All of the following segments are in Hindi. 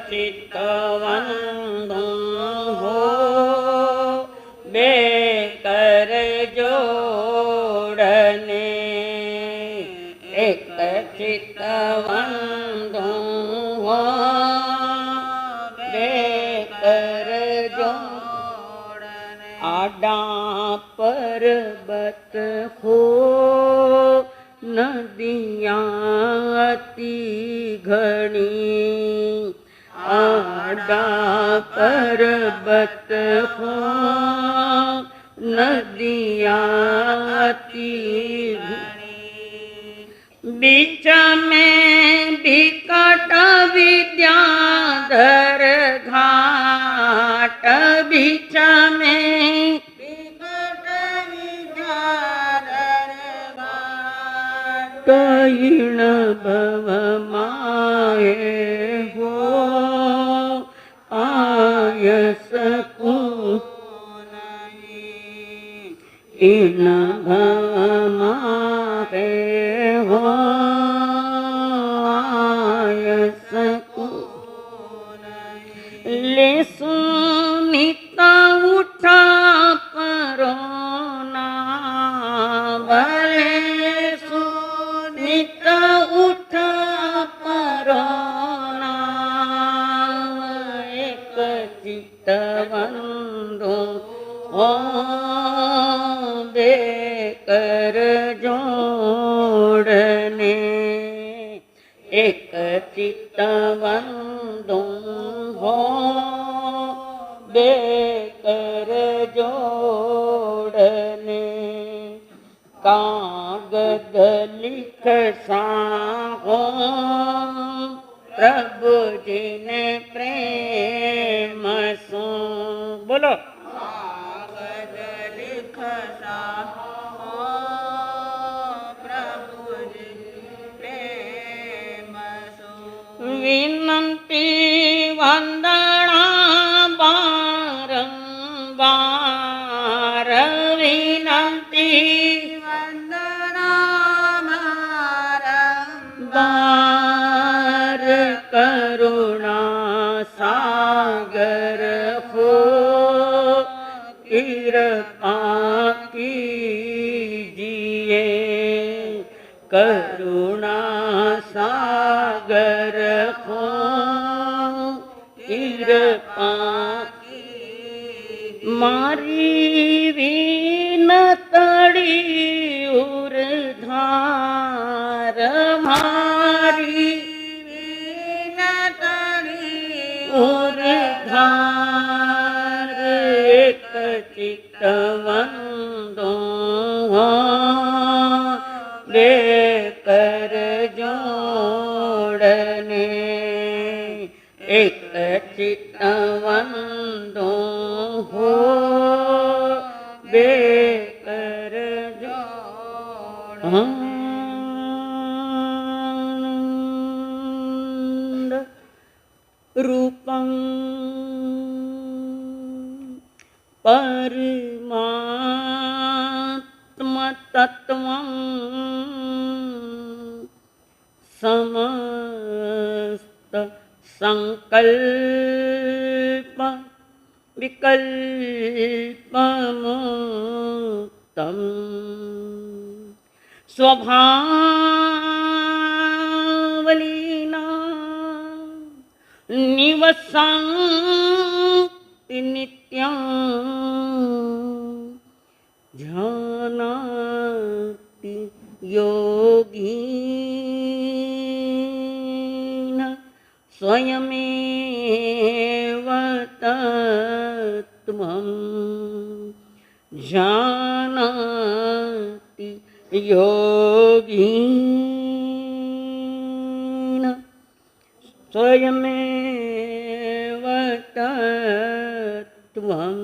चितवंदो हो बेकर जोड़ने एक चितवंदो हो बेकर जोड़ने आडा पर्वत हो नदियाँ अति घनी आडा पर्वत हो नदियाँ अति घनी बीच में बिकट विद्याधर घाट बीच में कईण भव माए हो आयस को इन भव माए हो आयस को ले सुनित उठा परोना भले उठ परोना एक चितवंदो हो बेकर जोड़ने एक चितवंदो हो बेकर जोड़ने कागद लिख साहो प्रभु जी ने प्रेम सो बोलो कागद लिख साहो प्रभु जी प्रेम सो विनंती वंदना बारंबार विनंती बार करुणा सागर हो कृपा कीजिए करुणा सागर हो कृपा मारी विनतड़ी उर्धार मारी विनतड़ी उर्धार एक चितवंदो हो बेकर जोड़ने एक चितवंदो हो बेकर जोड़ रूपं परमात्म तत्वं समस्त संकल्प विकल्पमुक्तं स्वभावलीना निवसन्ति नित्यं जानाति योगिना स्वयमेव तत्त्वं जानाति योगिना स्वयमेव तत्त्वं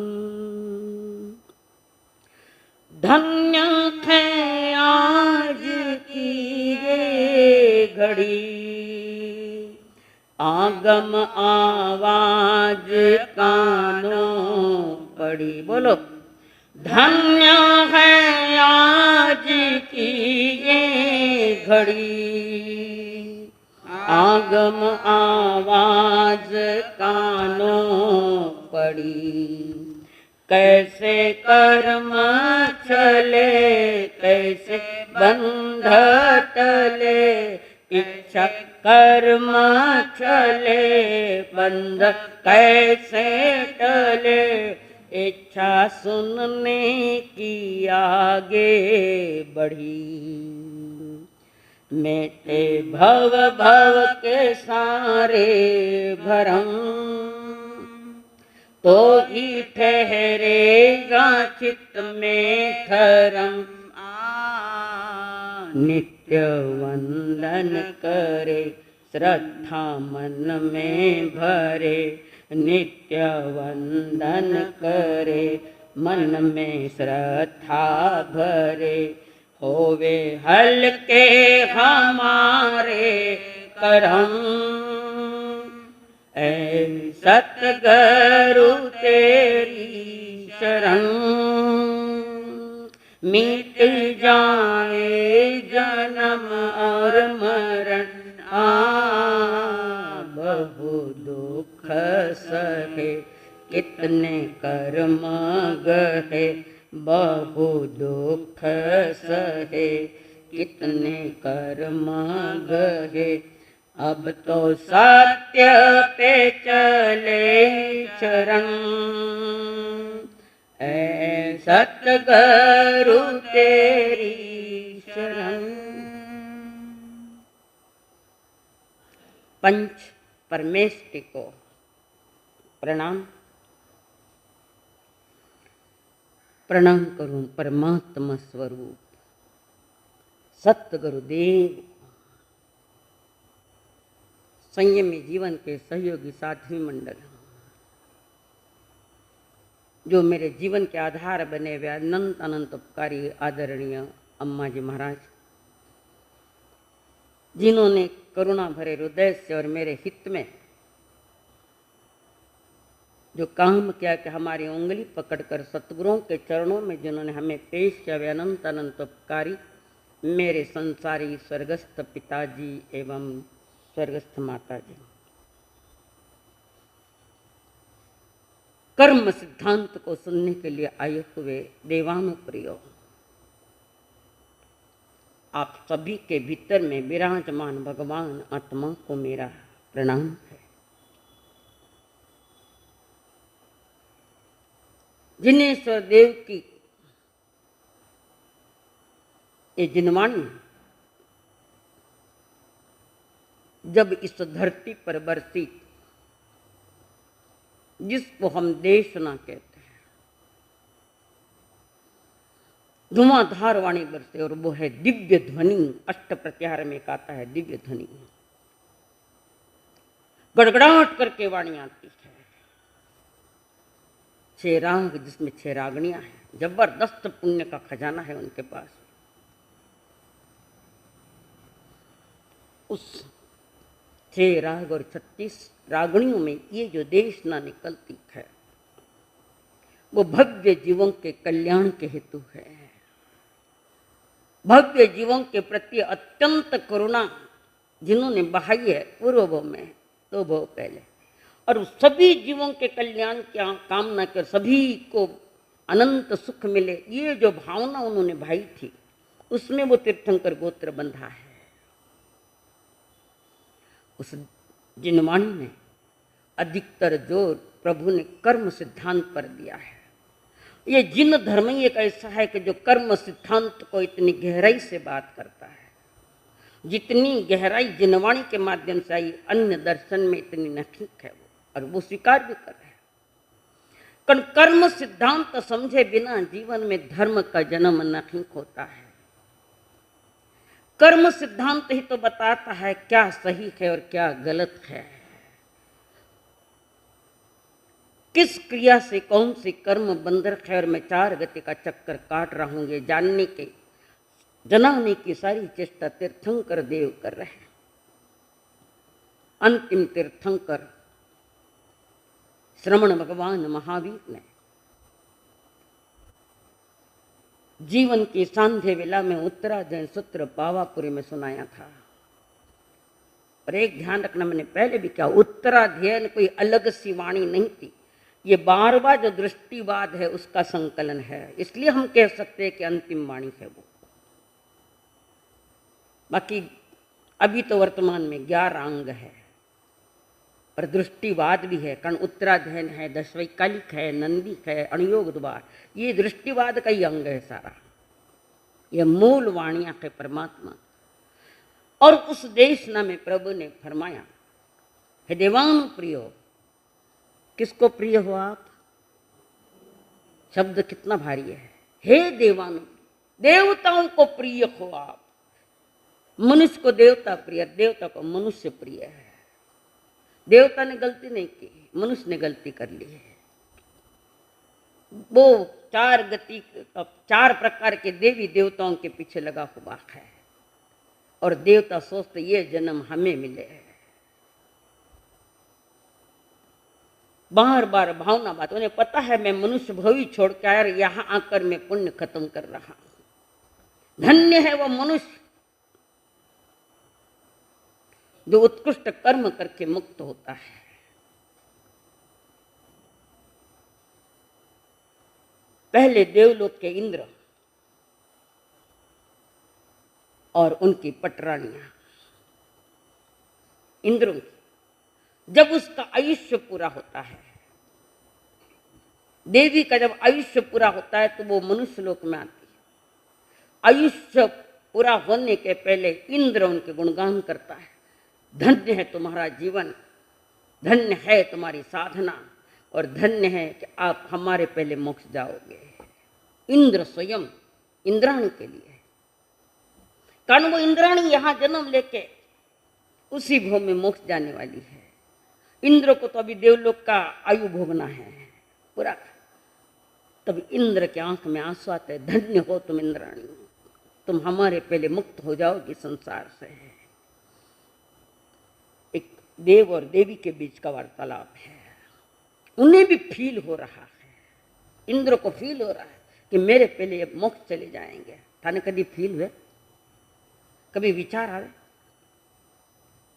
धन्य है आज की ये घड़ी आगम आवाज कानों पड़ी बोलो धन्य है आज की ये घड़ी आगम आवाज कानों पड़ी। कैसे कर्म चले कैसे बंध टले, इच्छा कर्म चले बंध कैसे टले, इच्छा सुनने की आगे बढ़ी। मेटे भव भव के सारे भरम, तो ही ठहरेगा चित्त में धर्म। नित्य वंदन करे श्रद्धा मन में भरे, नित्य वंदन करे मन में श्रद्धा भरे। होवे हल्के हमारे करम, ऐ सतगुरु तेरी शरण। मिट जाए जन्म और मरण, बहु दुख सहे कितने कर्म गहे, बहु दुख सहे कितने कर्म गहे। अब तो सत्य पे चले चरण, ऐ सतगुरु तेरी शरण। पंच परमेष्टि को प्रणाम। प्रणाम करूं परमात्मा स्वरूप सतगुरुदेव, संयमी जीवन के सहयोगी साथी मंडल, जो मेरे जीवन के आधार बने हुए अनंत अनंत उपकारी आदरणीय अम्मा जी महाराज, जिन्होंने करुणा भरे हृदय से और मेरे हित में जो काम किया कि हमारी उंगली पकड़कर सतगुरुओं के चरणों में जिन्होंने हमें पेश किया वे अनंत अनंत उपकारी मेरे संसारी स्वर्गस्थ पिताजी एवं स्वर्गस्थ माता जी। कर्म सिद्धांत को सुनने के लिए आए हुए देवानुप्रियो, आप सभी के भीतर में विराजमान भगवान आत्मा को मेरा प्रणाम है। जिनेश्वर देव की ये जिनवाणी जब इस धरती पर बरसी, जिसको हम देशना कहते हैं, धुआंधार वाणी बरसे, और वो है दिव्य ध्वनि। अष्ट प्रत्याहार में कहता है दिव्य ध्वनि, गड़गड़ाहट करके वाणी आती है। 6 राग जिसमें 6 रागणियां हैं, जबरदस्त पुण्य का खजाना है उनके पास। उस 6 राग और 36 रागणियों में ये जो देशना निकलती है वो भव्य जीवों के कल्याण के हेतु है। भव्य जीवों के प्रति अत्यंत करुणा जिन्होंने बहाई है पूर्व भव में 2 भव पहले, और सभी जीवों के कल्याण की कामना कर सभी को अनंत सुख मिले, ये जो भावना उन्होंने भाई थी, उसमें वो तीर्थंकर गोत्र बंधा है। उस जिनवाणी में अधिकतर जोर प्रभु ने कर्म सिद्धांत पर दिया है। ये जिन धर्म ही एक ऐसा है कि जो कर्म सिद्धांत को इतनी गहराई से बात करता है, जितनी गहराई जिनवाणी के माध्यम से आई, अन्य दर्शन में इतनी नहीं है वो, और वो स्वीकार भी कर रहे हैं। कर्म सिद्धांत समझे बिना जीवन में धर्म का जन्म नहीं होता है। कर्म सिद्धांत ही तो बताता है क्या सही है और क्या गलत है, किस क्रिया से कौन सी कर्म बंधन है, और मैं 4 गति का चक्कर काट रहा हूं, ये जानने के जनाने की सारी चेष्टा तीर्थंकर देव कर रहे हैं। अंतिम तीर्थंकर श्रमण भगवान महावीर ने जीवन की सांध्य वेला में उत्तराधन सूत्र पावापुरी में सुनाया था। और एक ध्यान रखना, मैंने पहले भी कहा, उत्तराध्ययन कोई अलग सी वाणी नहीं थी, ये 12वां जो दृष्टिवाद है उसका संकलन है, इसलिए हम कह सकते हैं कि अंतिम वाणी है वो। बाकी अभी तो वर्तमान में 11 अंग है और दृष्टिवाद भी है, कारण उत्तराध्ययन है, दशवैकालिक है, नंदिक है, अणुयोग द्वार, ये दृष्टिवाद का ही अंग है सारा। यह मूल वाणियां है परमात्मा। और उस देशना में प्रभु ने फरमाया, हे देवानु प्रियो, किसको प्रिय हो आप? शब्द कितना भारी है। हे देवानु, देवताओं को प्रिय हो आप। मनुष्य को देवता प्रिय, देवता को मनुष्य प्रिय है। देवता ने गलती नहीं की, मनुष्य ने गलती कर ली है। वो 4 प्रकार के देवी देवताओं के पीछे लगा हुआ है और देवता सोचते ये जन्म हमें मिले है। बार बार भावना बात, उन्हें पता है मैं मनुष्य भवी छोड़ के आया, यहां आकर मैं पुण्य खत्म कर रहा हूं। धन्य है वो मनुष्य जो उत्कृष्ट कर्म करके मुक्त होता है। पहले देवलोक के इंद्र और उनकी पटरानियां, इंद्रों की, जब उसका आयुष्य पूरा होता है, देवी का जब आयुष्य पूरा होता है तो वो मनुष्य लोक में आती है। आयुष्य पूरा होने के पहले इंद्र उनके गुणगान करता है, धन्य है तुम्हारा जीवन, धन्य है तुम्हारी साधना, और धन्य है कि आप हमारे पहले मोक्ष जाओगे। इंद्र स्वयं इंद्राणी के लिए, कारण वो इंद्राणी यहां जन्म लेके उसी भोग में मोक्ष जाने वाली है। इंद्र को तो अभी देवलोक का आयु भोगना है पूरा। तब इंद्र के आंख में आंसू आते हैं, धन्य हो तुम इंद्राणी, तुम हमारे पहले मुक्त हो जाओगी संसार से। एक देव और देवी के बीच का वार्तालाप है, उन्हें भी फील हो रहा है, इंद्र को फील हो रहा है कि मेरे पहले मोक्ष चले जाएंगे। थाने कभी फील हुए, कभी विचार आवे,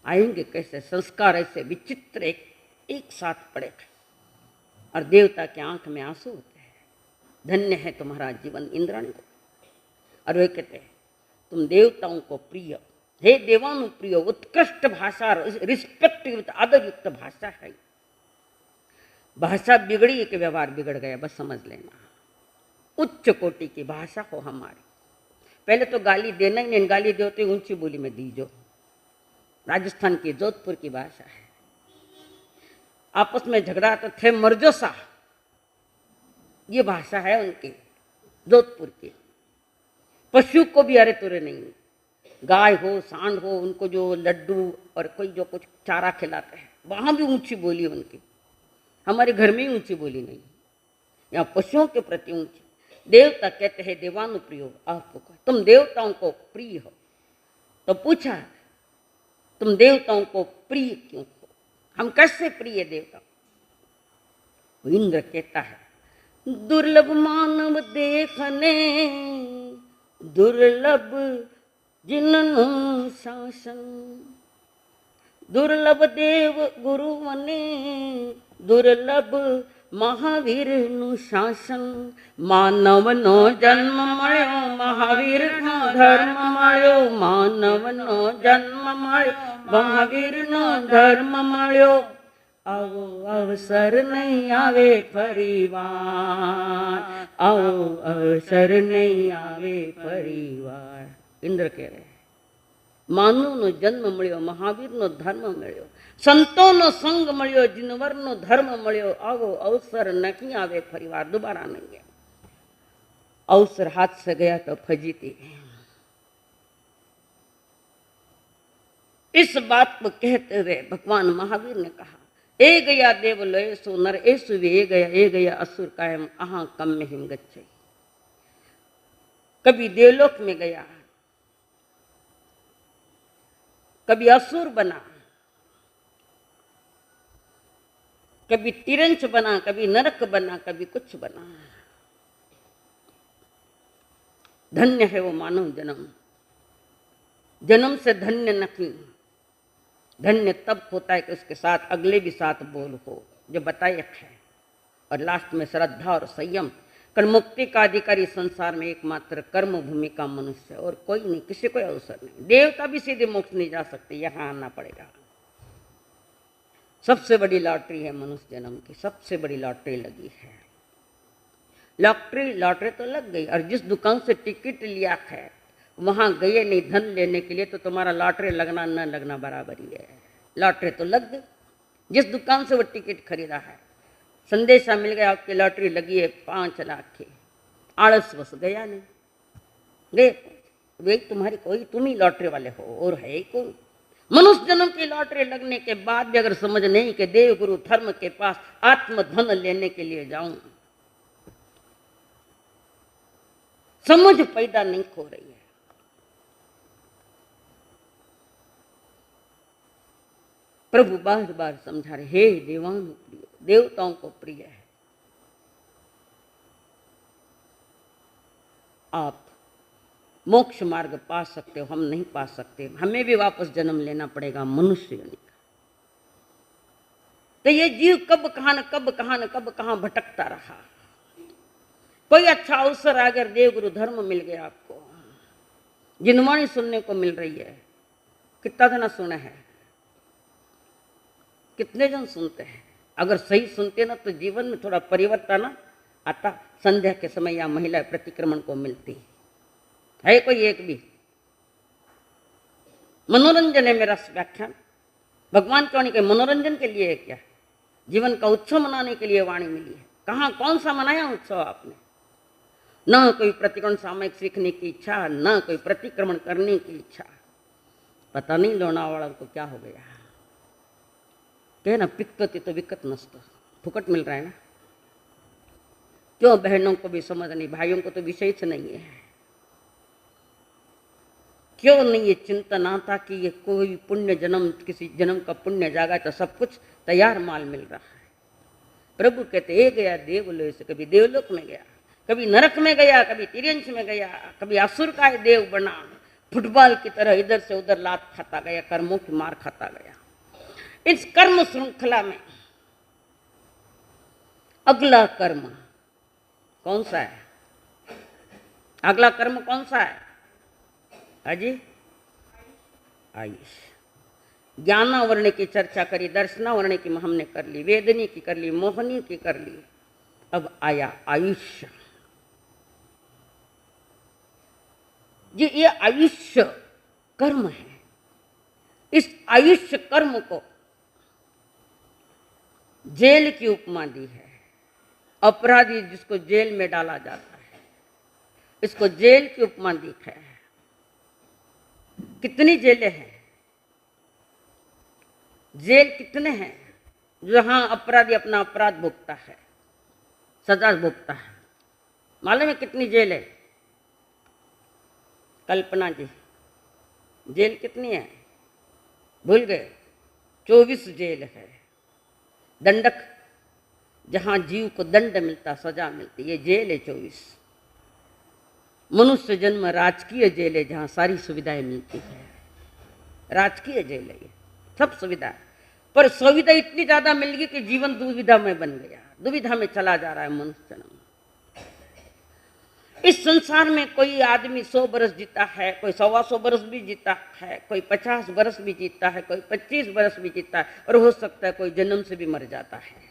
आएंगे कैसे? संस्कार ऐसे विचित्र एक साथ पड़े और देवता के आंख में आंसू होते हैं, धन्य है तुम्हारा जीवन इंद्राणी को। और वे कहते हैं तुम देवताओं को प्रिय, हे देवानु प्रिय, उत्कृष्ट भाषा, रिस्पेक्ट आदरयुक्त भाषा है। भाषा बिगड़ी कि व्यवहार बिगड़ गया, बस समझ लेना। उच्च कोटि की भाषा हो हमारी। पहले तो गाली देना ही नहीं, गाली देते ऊंची बोली में दीजो। राजस्थान की जोधपुर की भाषा है, आपस में झगड़ा तो थे मर्जोसा, ये भाषा है उनकी जोधपुर की। पशु को भी अरे तुरे नहीं, गाय हो सांड हो, उनको जो लड्डू और कोई जो कुछ चारा खिलाते हैं, वहां भी ऊंची बोली उनकी। हमारे घर में ही ऊंची बोली नहीं, यहाँ पशुओं के प्रति ऊंची। देवता कहते हैं देवानु प्रियो, आपको तुम देवताओं को प्रिय हो। तो पूछा तुम देवताओं को प्रिय क्यों हो? हम कैसे प्रिय देवता? इंद्र कहता है दुर्लभ मानव देखने, दुर्लभ जिन्नु शासन, दुर्लभ देव गुरु मने, दुर्लभ महावीर नु शासन। मानव नो जन्म मळ्यो, महावीर नो धर्म मळ्यो, मानव नो जन्म मळ्यो, महावीर नो धर्म मळ्यो। आओ अवसर नहीं आवे परिवार, आओ अवसर नहीं आवे परिवार। इंद्र कह रहे मानव नो जन्म मळ्यो, महावीर नो धर्म मळ्यो, संतो नो संग मळ्यो, जिनवर नो धर्म मळ्यो। आओ अवसर नहीं आवे परिवार, दोबारा नहीं है। अवसर हाथ से गया तो फजीती। इस बात को कहते हुए भगवान महावीर ने कहा ए गया देव लयसु नर एसु ए गया असुर कायम अहा कम में हिम गच्छे। कभी देवलोक में गया, कभी असुर बना, कभी तिरंच बना, कभी नरक बना, कभी कुछ बना। धन्य है वो मानव जन्म, जन्म से धन्य नहीं। धन्य तब होता है कि उसके साथ अगले भी साथ बोल हो जो बतायक है। और लास्ट में श्रद्धा और संयम। कर्म मुक्ति का अधिकारी संसार में एकमात्र कर्म भूमि का मनुष्य, और कोई नहीं, किसी कोई अवसर नहीं। देवता भी सीधे मोक्ष नहीं जा सकते, यहाँ आना पड़ेगा। सबसे बड़ी लॉटरी है मनुष्य जन्म की, सबसे बड़ी लॉटरी लगी है। लॉटरी तो लग गई, और जिस दुकान से टिकट लिया है वहां गए नहीं धन लेने के लिए, तो तुम्हारा लॉटरी लगना न लगना बराबर ही है। लॉटरी तो लग गई, जिस दुकान से वो टिकट खरीदा है, संदेशा मिल गया आपकी लॉटरी लगी है 5 लाख की, आलस बस गया नहीं, गए वे तुम्हारी कोई, तुम ही लॉटरी वाले हो और है ही कोई। मनुष्य जन्म की लॉटरी लगने के बाद भी अगर समझ नहीं कि देव गुरु धर्म के पास आत्मधन लेने के लिए जाऊं, समझ पैदा नहीं हो रही है। प्रभु बार बार समझा रहे, हे देवान प्रिय, देवताओं को प्रिय है, आप मोक्ष मार्ग पा सकते हो, हम नहीं पा सकते, हमें भी वापस जन्म लेना पड़ेगा मनुष्य योनि का। तो ये जीव कब कहां भटकता रहा। कोई अच्छा अवसर अगर देव गुरु धर्म मिल गया आपको, जिनवाणी सुनने को मिल रही है, कितना जना सुना है, कितने जन सुनते हैं। अगर सही सुनते ना तो जीवन में थोड़ा परिवर्तन आता। संध्या के समय या महिला प्रतिक्रमण को मिलती है कोई एक भी। मनोरंजन है मेरा व्याख्यान, भगवान की वाणी के मनोरंजन के लिए है क्या? जीवन का उत्सव मनाने के लिए वाणी मिली है। कहाँ कौन सा मनाया उत्सव आपने? न कोई प्रतिक्रमण सामयिक सीखने की इच्छा, न कोई प्रतिक्रमण करने की इच्छा। पता नहीं लोनावाला को क्या हो गया, कहे ना पिकती तो विकत नस्त, फुकट मिल रहा है ना। क्यों बहनों को भी समझ नहीं, भाइयों को तो विशेष नहीं है। क्यों नहीं ये चिंतन आता कि ये कोई पुण्य जन्म, किसी जन्म का पुण्य जागा तो सब कुछ तैयार माल मिल रहा है। प्रभु कहते ये गया देवलोक से, कभी देवलोक में गया, कभी नरक में गया, कभी तिर्यंश में गया, कभी असुर का देव बना, फुटबॉल की तरह इधर से उधर लात खाता गया, कर्मों की मार खाता गया। इस कर्म श्रृंखला में अगला कर्म कौन सा है? अगला कर्म कौन सा है? अजी आयुष। ज्ञानावर्ण की चर्चा करी, दर्शनावर्ण की हमने कर ली, वेदनी की कर ली, मोहनी की कर ली, अब आया आयुष्य। ये आयुष्य कर्म है। इस आयुष्य कर्म को जेल की उपमा दी है। अपराधी जिसको जेल में डाला जाता है, इसको जेल की उपमा दी है। कितनी जेलें हैं? जेल कितने हैं जहां अपराधी अपना अपराध भुगता है, सजा भुगता है? मालूम है कितनी जेल है? कल्पना जी, जेल कितनी है? भूल गए? 24 जेल है। दंडक, जहां जीव को दंड मिलता, सजा मिलती, ये जेल है 24। मनुष्य जन्म राजकीय जेल है, जहां सारी सुविधाएं मिलती है। राजकीय जेल है ये, सब सुविधा। पर सुविधा इतनी ज्यादा मिल गई कि जीवन दुविधा में बन गया, दुविधा में चला जा रहा है मनुष्य जन्म। इस संसार में कोई आदमी 100 बरस जीता है, कोई 125 बरस भी जीता है, कोई 50 बरस भी जीता है, कोई 25 बरस भी जीता है, और हो सकता है कोई जन्म से भी मर जाता है।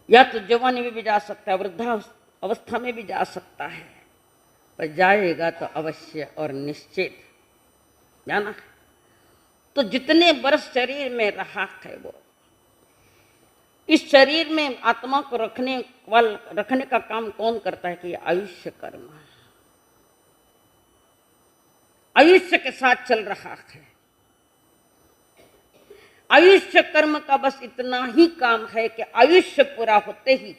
या तो जवानी में भी जा सकता है, वृद्धावस्था में भी जा सकता है, पर जाएगा तो अवश्य और निश्चित जाना है। तो जितने बरस शरीर में रहा है, वो इस शरीर में आत्मा को रखने का काम कौन करता है? कि आयुष्य कर्म आयुष्य के साथ चल रहा है। आयुष्य कर्म का बस इतना ही काम है कि आयुष्य पूरा होते ही,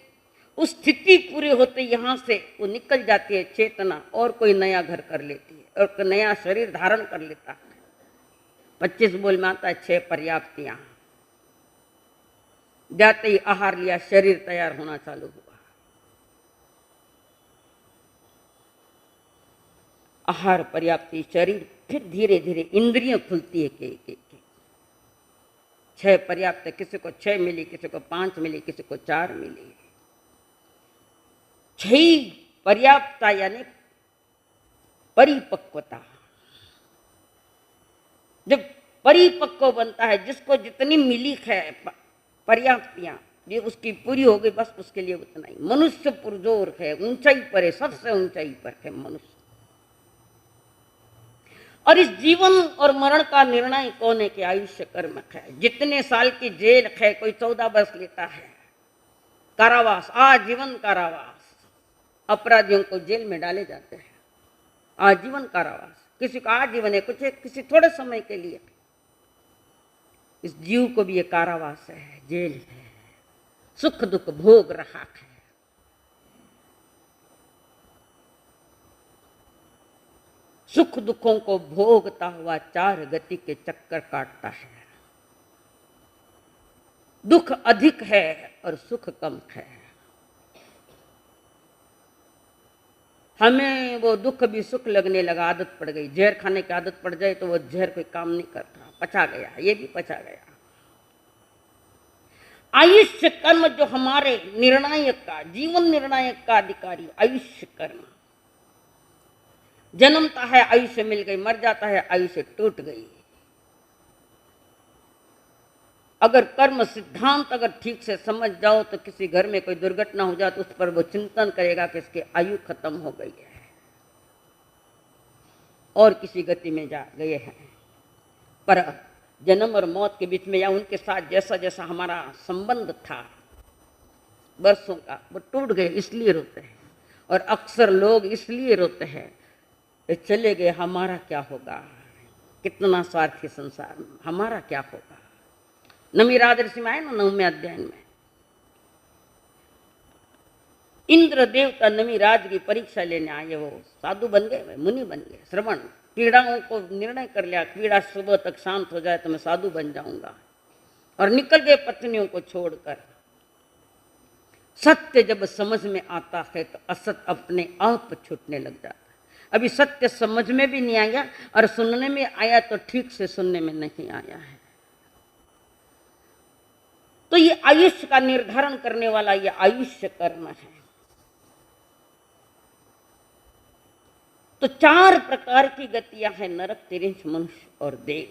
उस स्थिति पूरी होते यहां से वो निकल जाती है चेतना, और कोई नया घर कर लेती है और नया शरीर धारण कर लेता है। 25 बोल में आता है 6 पर्याप्तियां। जाते ही आहार लिया, शरीर तैयार होना चालू हुआ। आहार पर्याप्ति, शरीर, फिर धीरे धीरे इंद्रियां खुलती है के 6 पर्याप्त है, किसी को 6 मिली, किसी को 5 मिली, किसी को 4 मिली। 6 पर्याप्तता यानी परिपक्वता। जब परिपक्व बनता है, जिसको जितनी मिली है पर्याप्तियां, ये उसकी पूरी हो गई, बस उसके लिए उतना ही। मनुष्य पुरजोर है, ऊंचाई पर है, सबसे ऊंचाई पर है मनुष्य। और इस जीवन और मरण का निर्णय कौन है? कि आयुष्य कर्म है। जितने साल की जेल है, कोई 14 वर्ष लेता है, कारावास, आजीवन कारावास। अपराधियों को जेल में डाले जाते हैं, आजीवन कारावास। किसी का आजीवन है, कुछ किसी थोड़े समय के लिए। इस जीव को भी ये कारावास है, जेल है, सुख दुख भोग रहा है। सुख दुखों को भोगता हुआ 4 गति के चक्कर काटता है। दुख अधिक है और सुख कम है। हमें वो दुख भी सुख लगने लगा, आदत पड़ गई। जहर खाने की आदत पड़ जाए तो वो जहर कोई काम नहीं करता, पचा गया, ये भी पचा गया। आयुष्य कर्म जो हमारे निर्णायक का, जीवन निर्णायक का अधिकारी आयुष्य कर्म। जन्मता है, आयुष्य मिल गई, मर जाता है, आयुष्य टूट गई। अगर कर्म सिद्धांत अगर ठीक से समझ जाओ तो किसी घर में कोई दुर्घटना हो जाए तो उस पर वो चिंतन करेगा कि इसकी आयु खत्म हो गई है और किसी गति में जा गए हैं। पर जन्म और मौत के बीच में या उनके साथ जैसा जैसा हमारा संबंध था वर्षों का, वो टूट गए, इसलिए रोते हैं। और अक्सर लोग इसलिए रोते हैं, चले गए, हमारा क्या होगा, कितना स्वार्थी संसार में, हमारा क्या होगा। नमी राजर्षि में आए ना 9वें अध्याय में, इंद्र देवता नमी राज की परीक्षा लेने आए। वो साधु बन गए, मुनि बन गए। श्रवण पीड़ाओं को निर्णय कर लिया, पीड़ा सुबह तक शांत हो जाए तो मैं साधु बन जाऊंगा, और निकल गए पत्नियों को छोड़कर। सत्य जब समझ में आता है तो असत अपने आप छूटने लग जाता है। अभी सत्य समझ में भी नहीं आया और सुनने में आया तो ठीक से सुनने में नहीं आया है। तो ये आयुष्य का निर्धारण करने वाला ये आयुष्य कर्म है। तो 4 प्रकार की गतियां हैं, नरक, तिरिंच, मनुष्य और देव।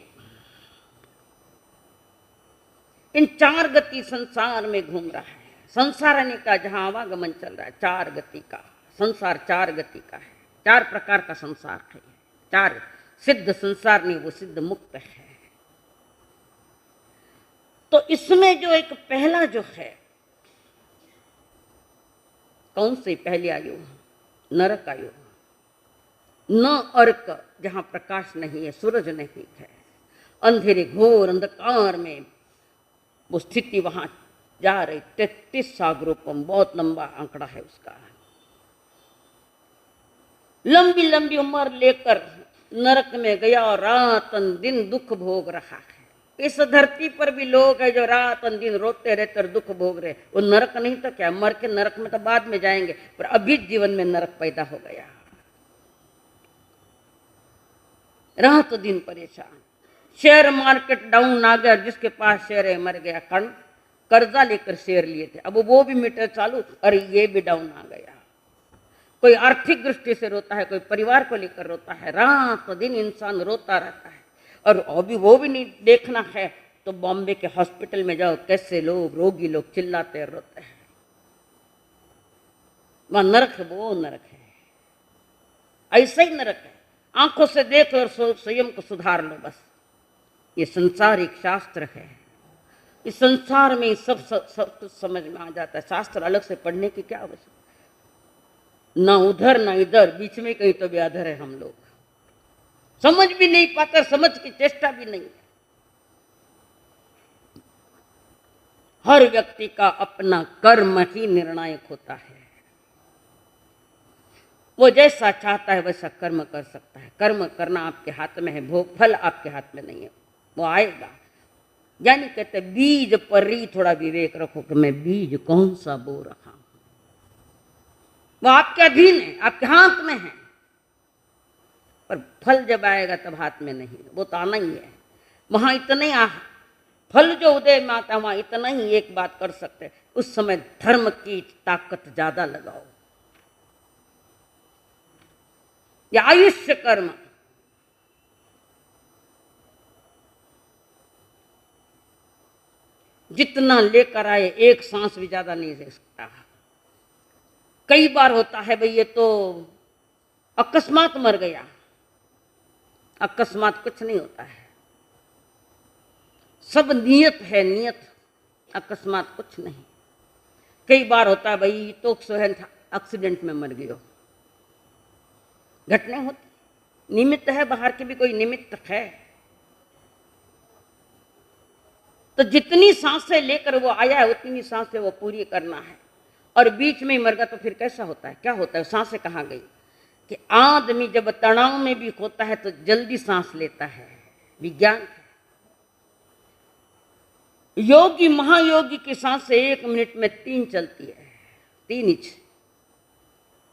इन 4 गति संसार में घूम रहा है। संसार आने का जहां आवागमन चल रहा है, 4 गति का संसार, 4 गति का है, 4 प्रकार का संसार है। 4 सिद्ध संसार नहीं, वो सिद्ध मुक्त है। तो इसमें जो एक पहला जो है, कौन सी पहली आयु? नरक आयु। न अर्क, जहां प्रकाश नहीं है, सूरज नहीं है, अंधेरे घोर अंधकार में वो स्थिति वहां जा रही। 33 सागरोपम, बहुत लंबा आंकड़ा है उसका। लंबी लंबी उम्र लेकर नरक में गया और रात दिन दुख भोग रहा है। इस धरती पर भी लोग हैं जो रात दिन रोते रहते और दुख भोग रहे। वो नरक नहीं तो क्या, मर के नरक में तो बाद में जाएंगे, पर अभी जीवन में नरक पैदा हो गया। रात दिन परेशान, शेयर मार्केट डाउन आ गया, जिसके पास शेयर है मर गया। कर्जा लेकर शेयर लिए थे, अब वो भी मीटर चालू और ये भी डाउन आ गया। कोई आर्थिक दृष्टि से रोता है, कोई परिवार को लेकर रोता है। रात दिन इंसान रोता रहता है। और अभी वो भी नहीं देखना है तो बॉम्बे के हॉस्पिटल में जाओ, कैसे लोग, रोगी लोग चिल्लाते रोते हैं। वहां नरक है, वो नरक है, ऐसा ही नरक है। आंखों से देख और स्वयं को सुधार लो बस। ये संसार एक शास्त्र है, इस संसार में सब कुछ समझ में आ जाता है। शास्त्र अलग से पढ़ने की क्या आवश्यकता, ना उधर ना इधर, बीच में कहीं तो भी अधर है। हम लोग समझ भी नहीं पाते, समझ की चेष्टा भी नहीं। हर व्यक्ति का अपना कर्म ही निर्णायक होता है। वो जैसा चाहता है वैसा कर्म कर सकता है। कर्म करना आपके हाथ में है, भोग फल आपके हाथ में नहीं है, वो आएगा। यानी कहते बीज पर ही थोड़ा विवेक रखो कि मैं बीज कौन सा बो रहा हूं। वो आपके अधीन है, आपके हाथ में है। पर फल जब आएगा तब हाथ में नहीं, वो तो आना ही है। वहां इतने फल जो उदय में आता है वहां इतना ही एक बात कर सकते हैं, उस समय धर्म की ताकत ज्यादा लगाओ। या आयुष्य कर्म, जितना लेकर आए एक सांस भी ज्यादा नहीं ले सकता। कई बार होता है भाई ये तो अकस्मात मर गया, अकस्मात कुछ नहीं होता है, सब नियत है, नियत, अकस्मात कुछ नहीं। कई बार होता है भाई तो सोहन था एक्सीडेंट में मर गयो, घटना होती, निमित्त है, बाहर के भी कोई निमित्त है। तो जितनी सांसें लेकर वो आया है उतनी सांसें वो पूरी करना है, और बीच में ही मर गया तो फिर कैसा होता है, क्या होता है, सांसें कहाँ गई? कि आदमी जब तनाव में भी होता है तो जल्दी सांस लेता है, विज्ञान है। योगी महायोगी की सांसें 1 मिनट में 3 चलती है, 3 इंच।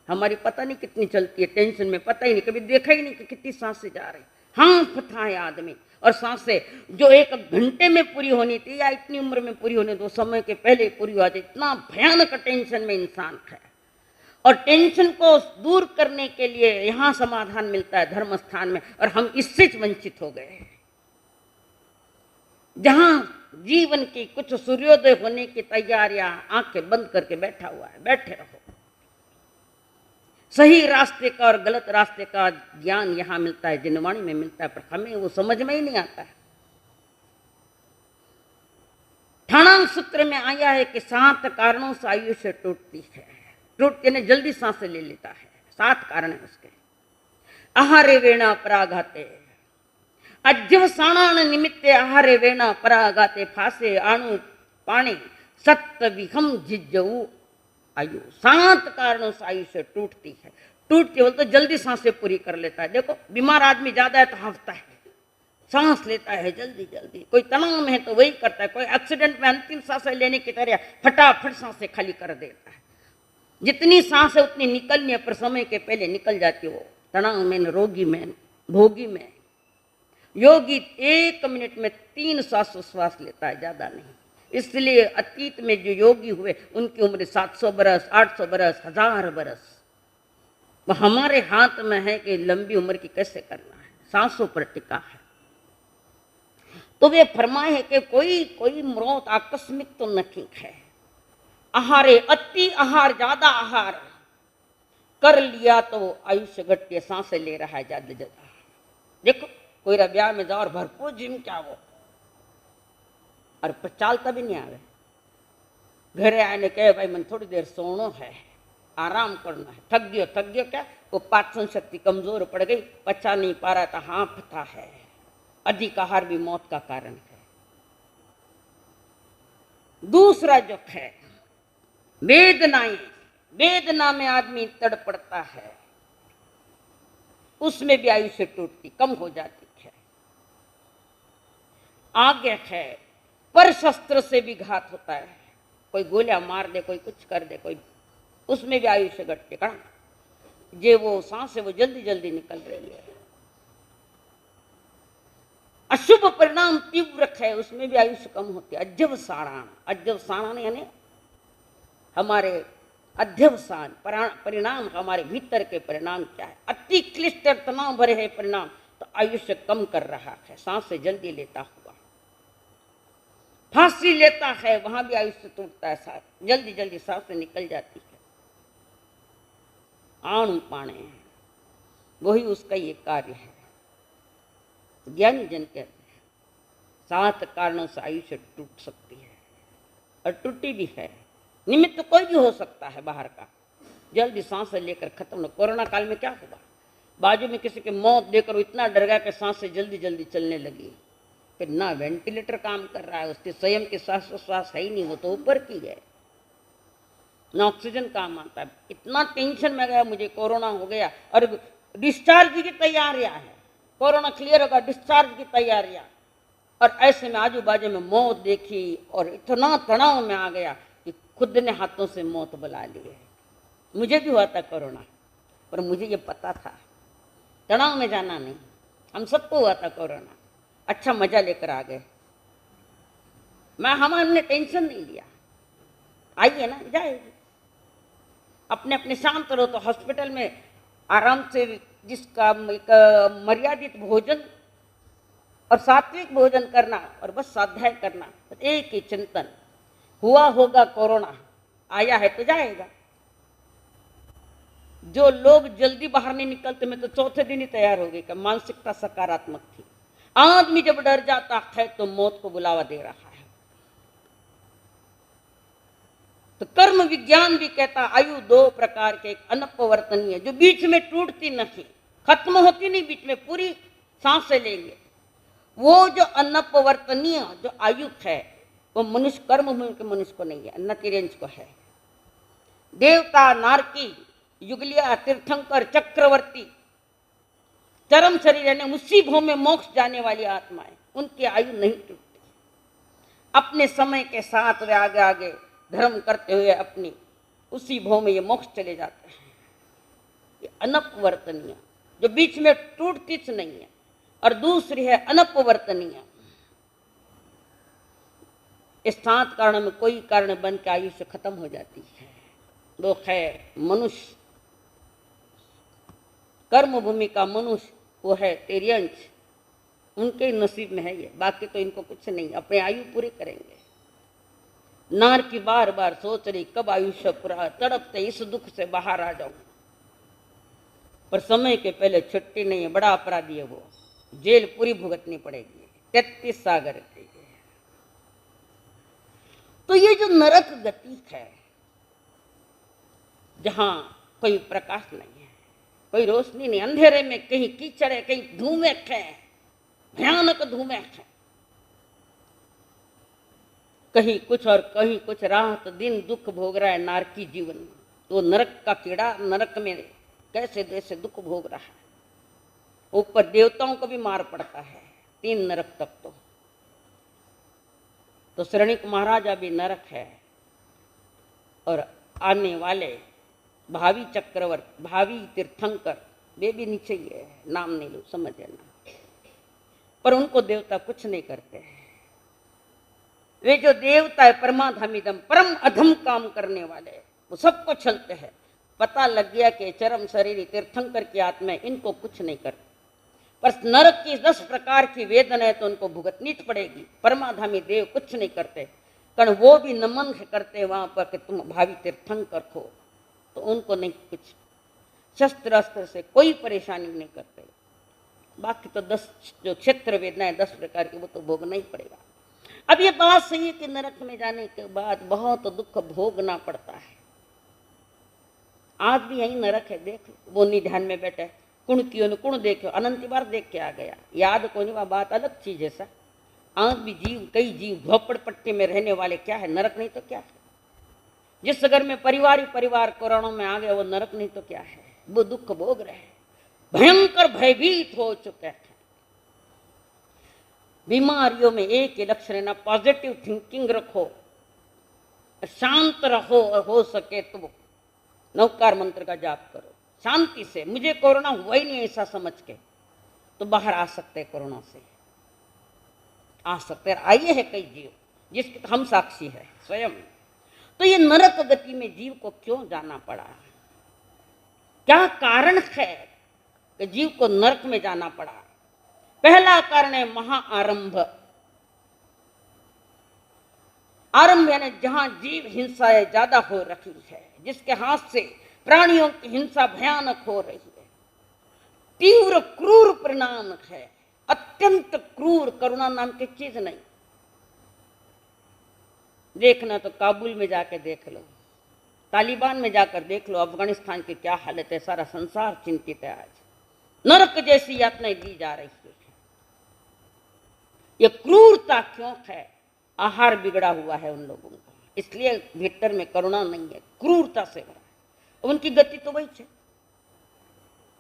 हमारी पता नहीं कितनी चलती है, टेंशन में पता ही नहीं, कभी देखा ही नहीं कि कितनी सांसें जा रही। हाँ पता है आदमी, और सांसें जो 1 घंटे में पूरी होनी थी या इतनी उम्र में पूरी होनी, तो समय के पहले पूरी हो जाती। इतना भयानक टेंशन में इंसान है, और टेंशन को दूर करने के लिए यहाँ समाधान मिलता है धर्म स्थान में, और हम इससे वंचित हो गए। जहां जीवन की कुछ सूर्योदय होने की तैयारियां, आंखें बंद करके बैठा हुआ है, बैठे रहो। सही रास्ते का और गलत रास्ते का ज्ञान यहां मिलता है, जिनवाणी में मिलता है, पर हमें वो समझ में ही नहीं आता है। ठाणांग सूत्र में आया है कि 7 कारणों से आयुष्य टूटती है, टूटती ने जल्दी सांसें ले लेता है। 7 कारण है उसके। आहारे वेणा पराघाते, अज्यवसाणान निमित्ते आहारे वेणा पराघाते, फासे आणु पाणी सत्य विहम जिज्जऊ आयु। 7 कारणों से आयुष्य टूटती है। टूटती हो तो जल्दी सांसें पूरी कर लेता है। देखो बीमार आदमी ज्यादा है तो हांफता है, सांस लेता है जल्दी जल्दी। कोई तनाव में है तो वही करता है, कोई एक्सीडेंट में अंतिम सांसें लेने की तरह फटाफट सांसें खाली कर देता है। जितनी सांसें उतनी निकलनी है, पर समय के पहले निकल जाती हो, तनाव में, रोगी में, भोगी में। योगी 1 मिनट में 3 श्वास लेता है, ज्यादा नहीं। इसलिए अतीत में जो योगी हुए उनकी उम्र 700 बरस, 800 बरस, 1000 बरस। वो हमारे हाथ में है कि लंबी उम्र की कैसे करना है, सांसों पर टिका है। तो वे फरमाए है कि कोई मौत आकस्मिक तो नहीं है। आहारे अति आहार, ज्यादा आहार कर लिया तो आयुष्य घटती है, सांसें ले रहा है ज्यादा ज्यादा। देखो कोई ब्याह में जाओ और भरपूर जिम क्या वो, और चालता भी नहीं आवे। घरे आने कहे भाई मन थोड़ी देर सोनो है, आराम करना है, थक गयो क्या, वो पाचन शक्ति कमजोर पड़ गई, पचा नहीं पा रहा था, हाँफता है। अधिक आहार भी मौत का कारण है। दूसरा जो है वेदनाएं, वेदना में आदमी तड़पड़ता है, उसमें भी आयुष्य टूटती, कम हो जाती है। आगे है पर शस्त्र से भी घात होता है, कोई गोलियां मार दे, कोई कुछ कर दे, कोई, उसमें भी आयुष्य घटते का जे वो सांस है वो जल्दी जल्दी निकल रही है। अशुभ परिणाम तीव्र है, उसमें भी आयुष्य कम होती है। अध्यवसाण, अध्यवसाण यानी हमारे अध्यवसान परिणाम, हमारे भीतर के परिणाम क्या है, अति क्लिष्ट तनाव भरे है परिणाम, तो आयुष्य कम कर रहा है। सांस से जल्दी लेता हुआ फांसी लेता है, वहां भी आयुष्य टूटता है, जल्दी जल्दी सांस से निकल जाती है। आणु पाणे, वही उसका ये कार्य है। ज्ञानी जन कहते हैं 7 कारणों से आयुष्य टूट सकती है, और टूटी भी है। निमित्त कोई भी हो सकता है बाहर का, जल्दी सांसें लेकर खत्म। कोरोना काल में क्या हुआ, बाजू में किसी की मौत देखकर इतना डर गया कि सांसें जल्दी जल्दी चलने लगी। फिर ना वेंटिलेटर काम कर रहा है, उसके स्वयं के श्वास है ही नहीं, वो तो ऊपर की है, ना ऑक्सीजन काम आता है। इतना टेंशन में गया, मुझे कोरोना हो गया, और डिस्चार्ज की तैयारियां है, कोरोना क्लियर होगा, डिस्चार्ज की तैयारियां। और ऐसे में आजू बाजू में मौत देखी और इतना तनाव में आ गया कि खुद ने हाथों से मौत बुला ली है। मुझे भी हुआ था कोरोना, पर मुझे ये पता था तनाव में जाना नहीं। हम सबको हुआ था कोरोना, अच्छा मजा लेकर आ गए। हमने टेंशन नहीं लिया, आइए ना, जाएगी। अपने अपने शांत रहो तो हॉस्पिटल में आराम से जिसका एक मर्यादित भोजन और सात्विक भोजन करना और बस स्वाध्याय करना, एक ही चिंतन, हुआ होगा कोरोना, आया है तो जाएगा। जो लोग जल्दी बाहर नहीं निकलते, मैं तो चौथे दिन ही तैयार हो गई कि मानसिकता सकारात्मक थी। आदमी जब डर जाता है तो मौत को बुलावा दे रहा है। तो कर्म विज्ञान भी कहता आयु दो प्रकार के, एक अनपवर्तनीय जो बीच में टूटती नहीं, खत्म होती नहीं, बीच में पूरी सांसें लेंगे। वो जो अनपवर्तनीय जो आयु है वो मनुष्य, कर्म भूमि के मनुष्य को नहीं है, नतिरेंज को है। देवता, नारकी, युगलिया, तीर्थंकर, चक्रवर्ती, चरम शरीर यानी उसी भूमि में मोक्ष जाने वाली आत्माएं, उनकी आयु नहीं टूटती। अपने समय के साथ वे आगे आगे धर्म करते हुए अपनी उसी भूमि में ये मोक्ष चले जाते हैं। ये अनपवर्तनीय जो बीच में टूटती नहीं है, और दूसरी है अनपवर्तनीय, इस 7 कारणों में कोई कारण बन के आयुष्य खत्म हो जाती है। वो है मनुष्य, कर्म भूमि का मनुष्य, वो है तिर्यंश, उनके नसीब में है ये, बाकी तो इनको कुछ नहीं, अपने आयु पूरी करेंगे। नार की बार बार सोच रही कब आयुष्य पूरा, तड़पते इस दुख से बाहर आ जाऊं, पर समय के पहले छुट्टी नहीं है, बड़ा अपराधी है वो, जेल पूरी भुगतनी पड़ेगी, 33 सागर की। तो ये जो नरक गति है, जहां कोई प्रकाश नहीं है, कोई रोशनी नहीं, अंधेरे में कहीं कीचड़ है, कहीं धूमें है, भयानक धूमें है, कहीं कुछ और कहीं कुछ, रात दिन दुख भोग रहा है नारकी जीवन। तो नरक का कीड़ा नरक में कैसे जैसे दुख भोग रहा है, ऊपर देवताओं को भी मार पड़ता है, 3 नरक तक। तो श्रेणिक महाराजा भी नरक है, और आने वाले भावी चक्रवर्ती, भावी तीर्थंकर, वे भी नीचे ही है, नाम नहीं लो, समझ लेना, पर उनको देवता कुछ नहीं करते हैं। वे जो देवता है परमाधमिदम, परम अधम काम करने वाले, वो सबको छलते हैं। पता लग गया कि चरम शरीर तीर्थंकर की आत्मा, इनको कुछ नहीं करते, पर नरक की 10 प्रकार की वेदना है तो उनको भुगतनी पड़ेगी। परमाधामी देव कुछ नहीं करते, कारण वो भी नमन करते वहां पर कि तुम भावी तीर्थंकर हो, तो उनको नहीं कुछ, शस्त्र अस्त्र से कोई परेशानी नहीं करते। बाकी तो 10 जो क्षेत्र वेदना है 10 प्रकार की, वो तो भोगना ही पड़ेगा। अब ये बात सही है कि नरक में जाने के बाद बहुत दुख भोगना पड़ता है। आज भी यही नरक है, देख वो नहीं ध्यान में बैठे, कुण कियो न कुण देखो, अनंत बार देख के आ गया, याद को नहीं, वह बात अलग चीज है सर। आज भी जीव, कई जीव झोपड़ पट्टी में रहने वाले क्या है, नरक नहीं तो क्या है। जिस घर में परिवार ही परिवार कोरोना में आ गया, वो नरक नहीं तो क्या है, वो दुख भोग रहे हैं, भयंकर भयभीत हो चुके हैं। बीमारियों में एक ही लक्ष्य रहना, पॉजिटिव थिंकिंग रखो, शांत रहो, और हो सके तो नवकार मंत्र का जाप करो शांति से। मुझे कोरोना हुआ ही नहीं ऐसा समझ के तो बाहर आ सकते हैं, कोरोना से आ सकते हैं, आइए है कई जीव जिसके हम साक्षी है स्वयं। तो ये नरक गति में जीव को क्यों जाना पड़ा, क्या कारण है कि जीव को नरक में जाना पड़ा? पहला कारण है महाआरंभ। आरंभ यानी जहां जीव हिंसा ज्यादा हो रही है, जिसके हाथ से प्राणियों की हिंसा भयानक हो रही है, तीव्र क्रूर परिणाम है, अत्यंत क्रूर, करुणा नाम की चीज नहीं। देखना तो काबुल में जाकर देख लो, तालिबान में जाकर देख लो, अफगानिस्तान की क्या हालत है, सारा संसार चिंतित है। आज नरक जैसी यातनाएं दी जा रही है। ये क्रूरता क्यों है? आहार बिगड़ा हुआ है उन लोगों का, इसलिए भीतर में करुणा नहीं है, क्रूरता से भरा है। उनकी गति तो वही है,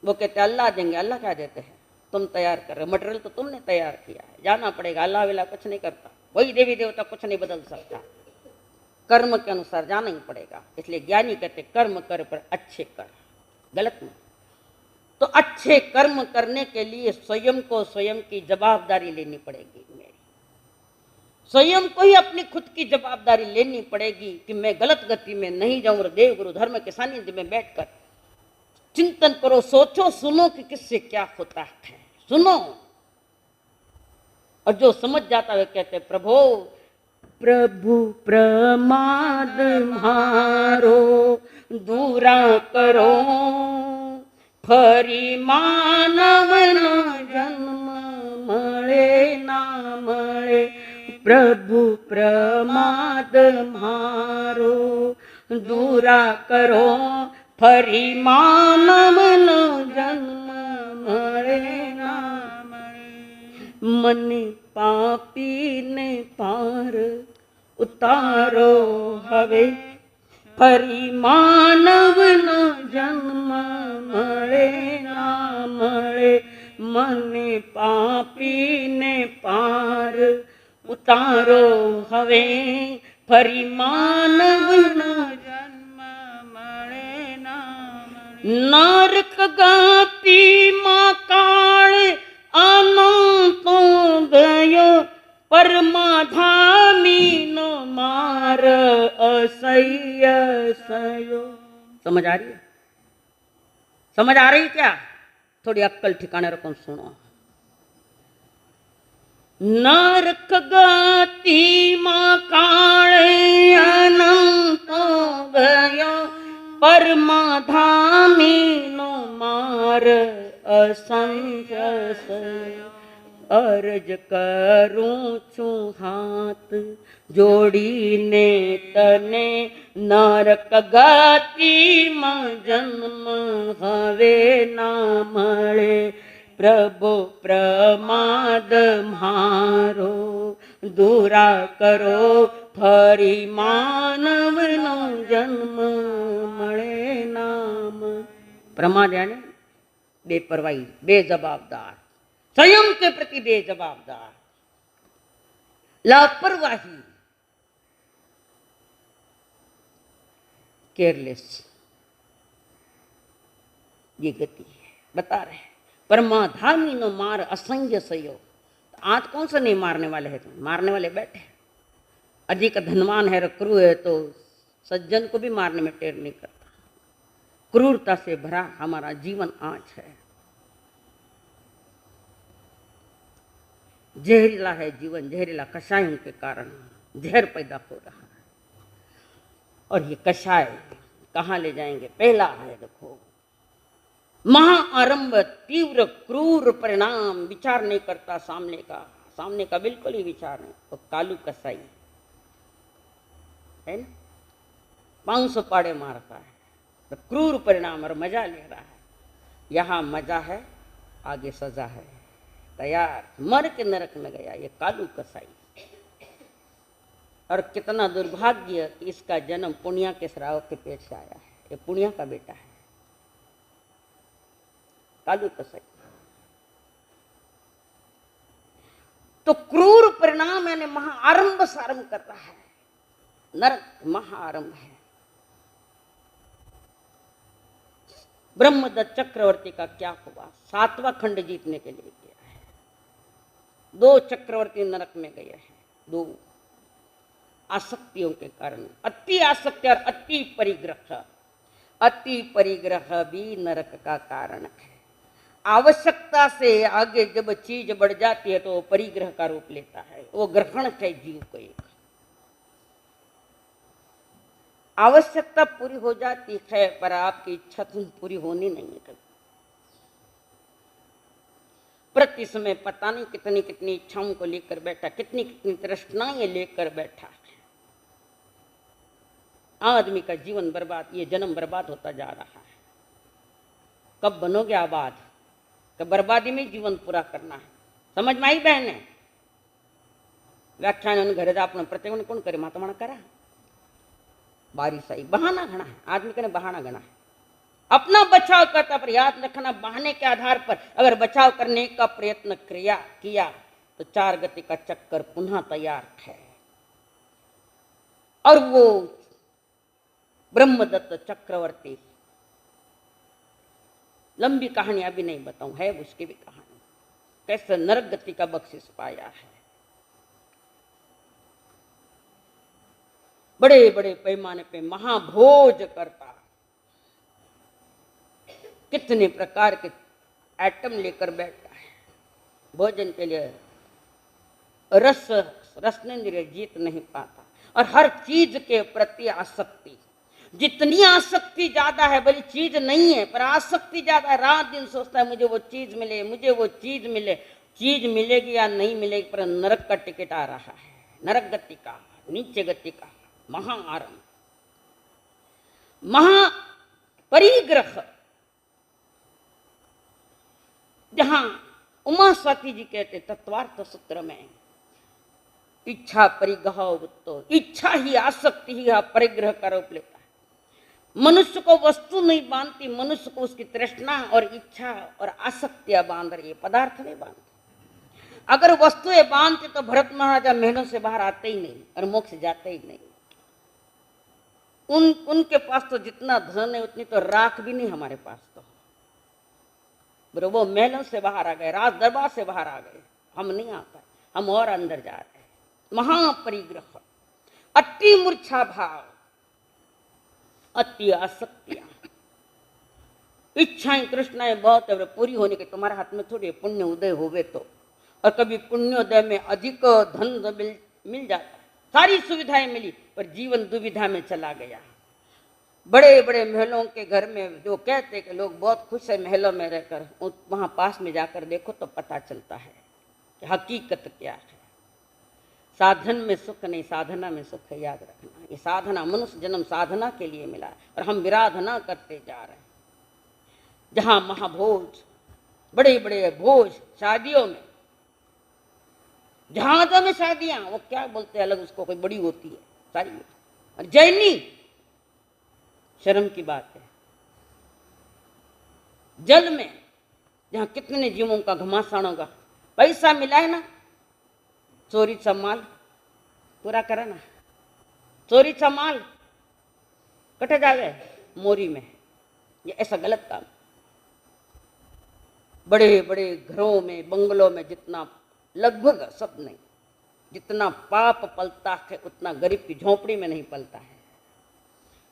वो कहते अल्लाह देंगे, अल्लाह क्या देते हैं, तुम तैयार कर रहे हो, मटेरियल तो तुमने तैयार किया है, जाना पड़ेगा, अल्लाह विला कुछ नहीं करता, वही देवी देवता कुछ नहीं बदल सकता, कर्म के अनुसार जाना ही पड़ेगा। इसलिए ज्ञानी कहते कर्म कर पर अच्छे कर, गलत नहीं। तो अच्छे कर्म करने के लिए स्वयं को स्वयं की जवाबदारी लेनी पड़ेगी। मेरी स्वयं को ही अपनी खुद की जवाबदारी लेनी पड़ेगी कि मैं गलत गति में नहीं जाऊं। और देव गुरु धर्म के सानिध्य में बैठकर चिंतन करो, सोचो, सुनो कि किससे क्या होता है, सुनो। और जो समझ जाता है कहते प्रभु प्रभु प्रमाद मारो दूरा करो, फरी मानव न जन्म मळे ना मळे। प्रभु प्रमाद मारो दूरा करो, फरी मानव न जन्म मळे ना मळे। मन पापी ने पार उतारो हवे, फरी मानव न जन्म मळे ना मळे। मन पापी ने पार उतारो हवे, फरी मानव न जन्म मळे ना मळे। नरक गति मां काळे अनंतो गयो, परमाधामी नो मार असह्य सयो। समझ आ रही है? समझ आ रही क्या? थोड़ी अक्कल ठिकाने रखो, सुनो। नरक गति मां काळे अनंतो गयो, परमाधामी नो मार असंख्य सयो। अर्ज करूं छूं हाथ जोड़ीने तने, नरक गति में जन्म हवे ना मळे। प्रभु प्रमाद मारो दूरा करो, फरी मानव नो जन्म मळे ना मळे। प्रमाद यानी बेपरवाही, बेजवाबदार, स्वयं के प्रति बेजवाबदार, लापरवाही, केयरलेस, ये गति है। बता रहे परमाधामी नो मार असंख्य सयो। आज कौन सा नहीं मारने वाले हैं? तुम मारने वाले बैठे। अधिक धनवान है, क्रूर है, तो सज्जन को भी मारने में टेर नहीं करता। क्रूरता से भरा हमारा जीवन आज है। जहरीला है जीवन, जहरीला कषायों के कारण जहर पैदा हो रहा है। और ये कषाय कहाँ ले जाएंगे? पहला है देखो, महाआरंभ, तीव्र क्रूर परिणाम, विचार नहीं करता सामने का बिल्कुल ही विचार नहीं। तो कालू कसाई है ना, 500 पाड़े मारता है, तो क्रूर परिणाम और मजा ले रहा है। यहाँ मजा है, आगे सजा है, तैयार, मर के नरक में गया ये कालू कसाई। और कितना दुर्भाग्य कि इसका जन्म पुण्या के श्राव के पेट से आया है। ये पुण्या का बेटा है कालू कसाई। तो क्रूर परिणाम यानी महाआरंभ सारंभ कर रहा है। नरक महाआरंभ है। ब्रह्मदत्त चक्रवर्ती का क्या हुआ? 7वां खंड जीतने के लिए गया है। 2 चक्रवर्ती नरक में गए हैं, 2 आसक्तियों के कारण। अति आसक्ति और अति परिग्रह, अति परिग्रह भी नरक का कारण है। आवश्यकता से आगे जब चीज बढ़ जाती है तो परिग्रह का रूप लेता है। वो ग्रहण है जीव को। एक आवश्यकता पूरी हो जाती है पर आपकी इच्छा पूरी होनी नहीं है। प्रति समय पता नहीं कितनी कितनी इच्छाओं को लेकर बैठा, कितनी कितनी तृष्णाएं लेकर बैठा। आदमी का जीवन बर्बाद, ये जन्म बर्बाद होता जा रहा है। कब बनोगे आबाद? कब बर्बादी में जीवन पूरा करना है। समझ में आई बहने? व्याख्यान घर अपना प्रतिबंध कौन करे? माता मणा करा बारिश आई, बहाना घना है। आदमी कहने बहाना घना है। अपना बचाव करता, पर याद रखना बहाने के आधार पर अगर बचाव करने का प्रयत्न किया तो 4 गति का चक्कर पुनः तैयार है। और वो ब्रह्मदत्त चक्रवर्ती लंबी कहानी अभी नहीं बताऊं, है उसकी भी कहानी, कैसे नरक गति का बख्शिश पाया है। बड़े बड़े पैमाने पे महाभोज करता, कितने प्रकार के आइटम लेकर बैठा है भोजन के लिए। रसनेंद्रिय जीत नहीं पाता, और हर चीज के प्रति आसक्ति, जितनी आसक्ति ज्यादा है, बड़ी चीज नहीं है पर आसक्ति ज्यादा है। रात दिन सोचता है मुझे वो चीज मिले, मुझे वो चीज मिले। चीज मिलेगी या नहीं मिलेगी, पर नरक का टिकट आ रहा है, नरक गति का, नीचे गति का महाआरंभ, महापरिग्रह। जहां उमा स्वाति जी कहते तत्वार्थ सूत्र में, इच्छा परिग्रह, तो इच्छा ही आसक्ति ही परिग्रह का रूप लेता है। मनुष्य को वस्तु नहीं बांधती, मनुष्य को उसकी तृष्णा और इच्छा और आसक्तियां बांध रही है, पदार्थ नहीं बांधती। अगर वस्तुएं बांधते तो भरत महाराजा महलों से बाहर आते ही नहीं और मोक्ष जाते ही नहीं। उनके पास तो जितना धन है उतनी तो राख भी नहीं हमारे पास तो। वो महलों से बाहर आ गए, राज दरबार से बाहर आ गए, हम नहीं आ पाए, हम और अंदर जा रहे हैं। महापरिग्रह, अति मूर्छा भाव, अति आसक्तियां, इच्छाएं तृष्णाएं बहुत है, पूरी होने के तुम्हारे हाथ में थोड़ी पुण्य उदय होवे तो। और कभी पुण्योदय में अधिक धन मिल जाता है, सारी सुविधाएं मिली, पर जीवन दुविधा में चला गया। बड़े बड़े महलों के घर में जो कहते कि लोग बहुत खुश है महलों में रहकर, वहां पास में जाकर देखो तो पता चलता है कि हकीकत क्या है। साधन में सुख नहीं, साधना में सुख है, याद रखना। ये साधना, मनुष्य जन्म साधना के लिए मिला है, और हम विराधना करते जा रहे हैं। जहां महाभोज, बड़े बड़े भोज, शादियों में, जहाजों में शादियां, वो क्या बोलते हैं अलग, उसको कोई बड़ी होती है सारी। और जैनी, शर्म की बात है, जल में जहां कितने जीवों का घमासान होगा, पैसा मिला है ना, चोरी सा माल पूरा करा ना, चोरी सा माल कट जावे मोरी में, ये ऐसा गलत काम। बड़े बड़े घरों में, बंगलों में, जितना लगभग सब नहीं, जितना पाप पलता है उतना गरीब की झोपड़ी में नहीं पलता है।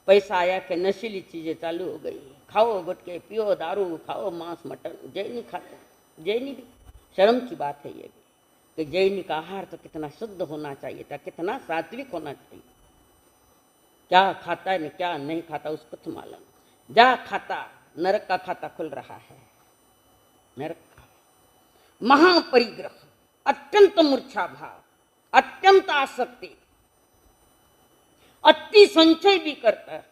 पैसा आया कि नशीली चीजें चालू हो गई, खाओ गुटके, पियो दारू, खाओ मांस मटन। जैनी खाते, जैनी भी, शर्म की बात है ये भी, कि जैनी का आहार तो कितना शुद्ध होना चाहिए था, कितना सात्विक होना चाहिए। क्या खाता है क्या नहीं खाता उसको तो मालूम। जा खाता, नरक का खाता खुल रहा है, नरक का। महापरिग्रह, अत्यंत मूर्छा भाव, अत्यंत आसक्ति, अति संचय भी करता है।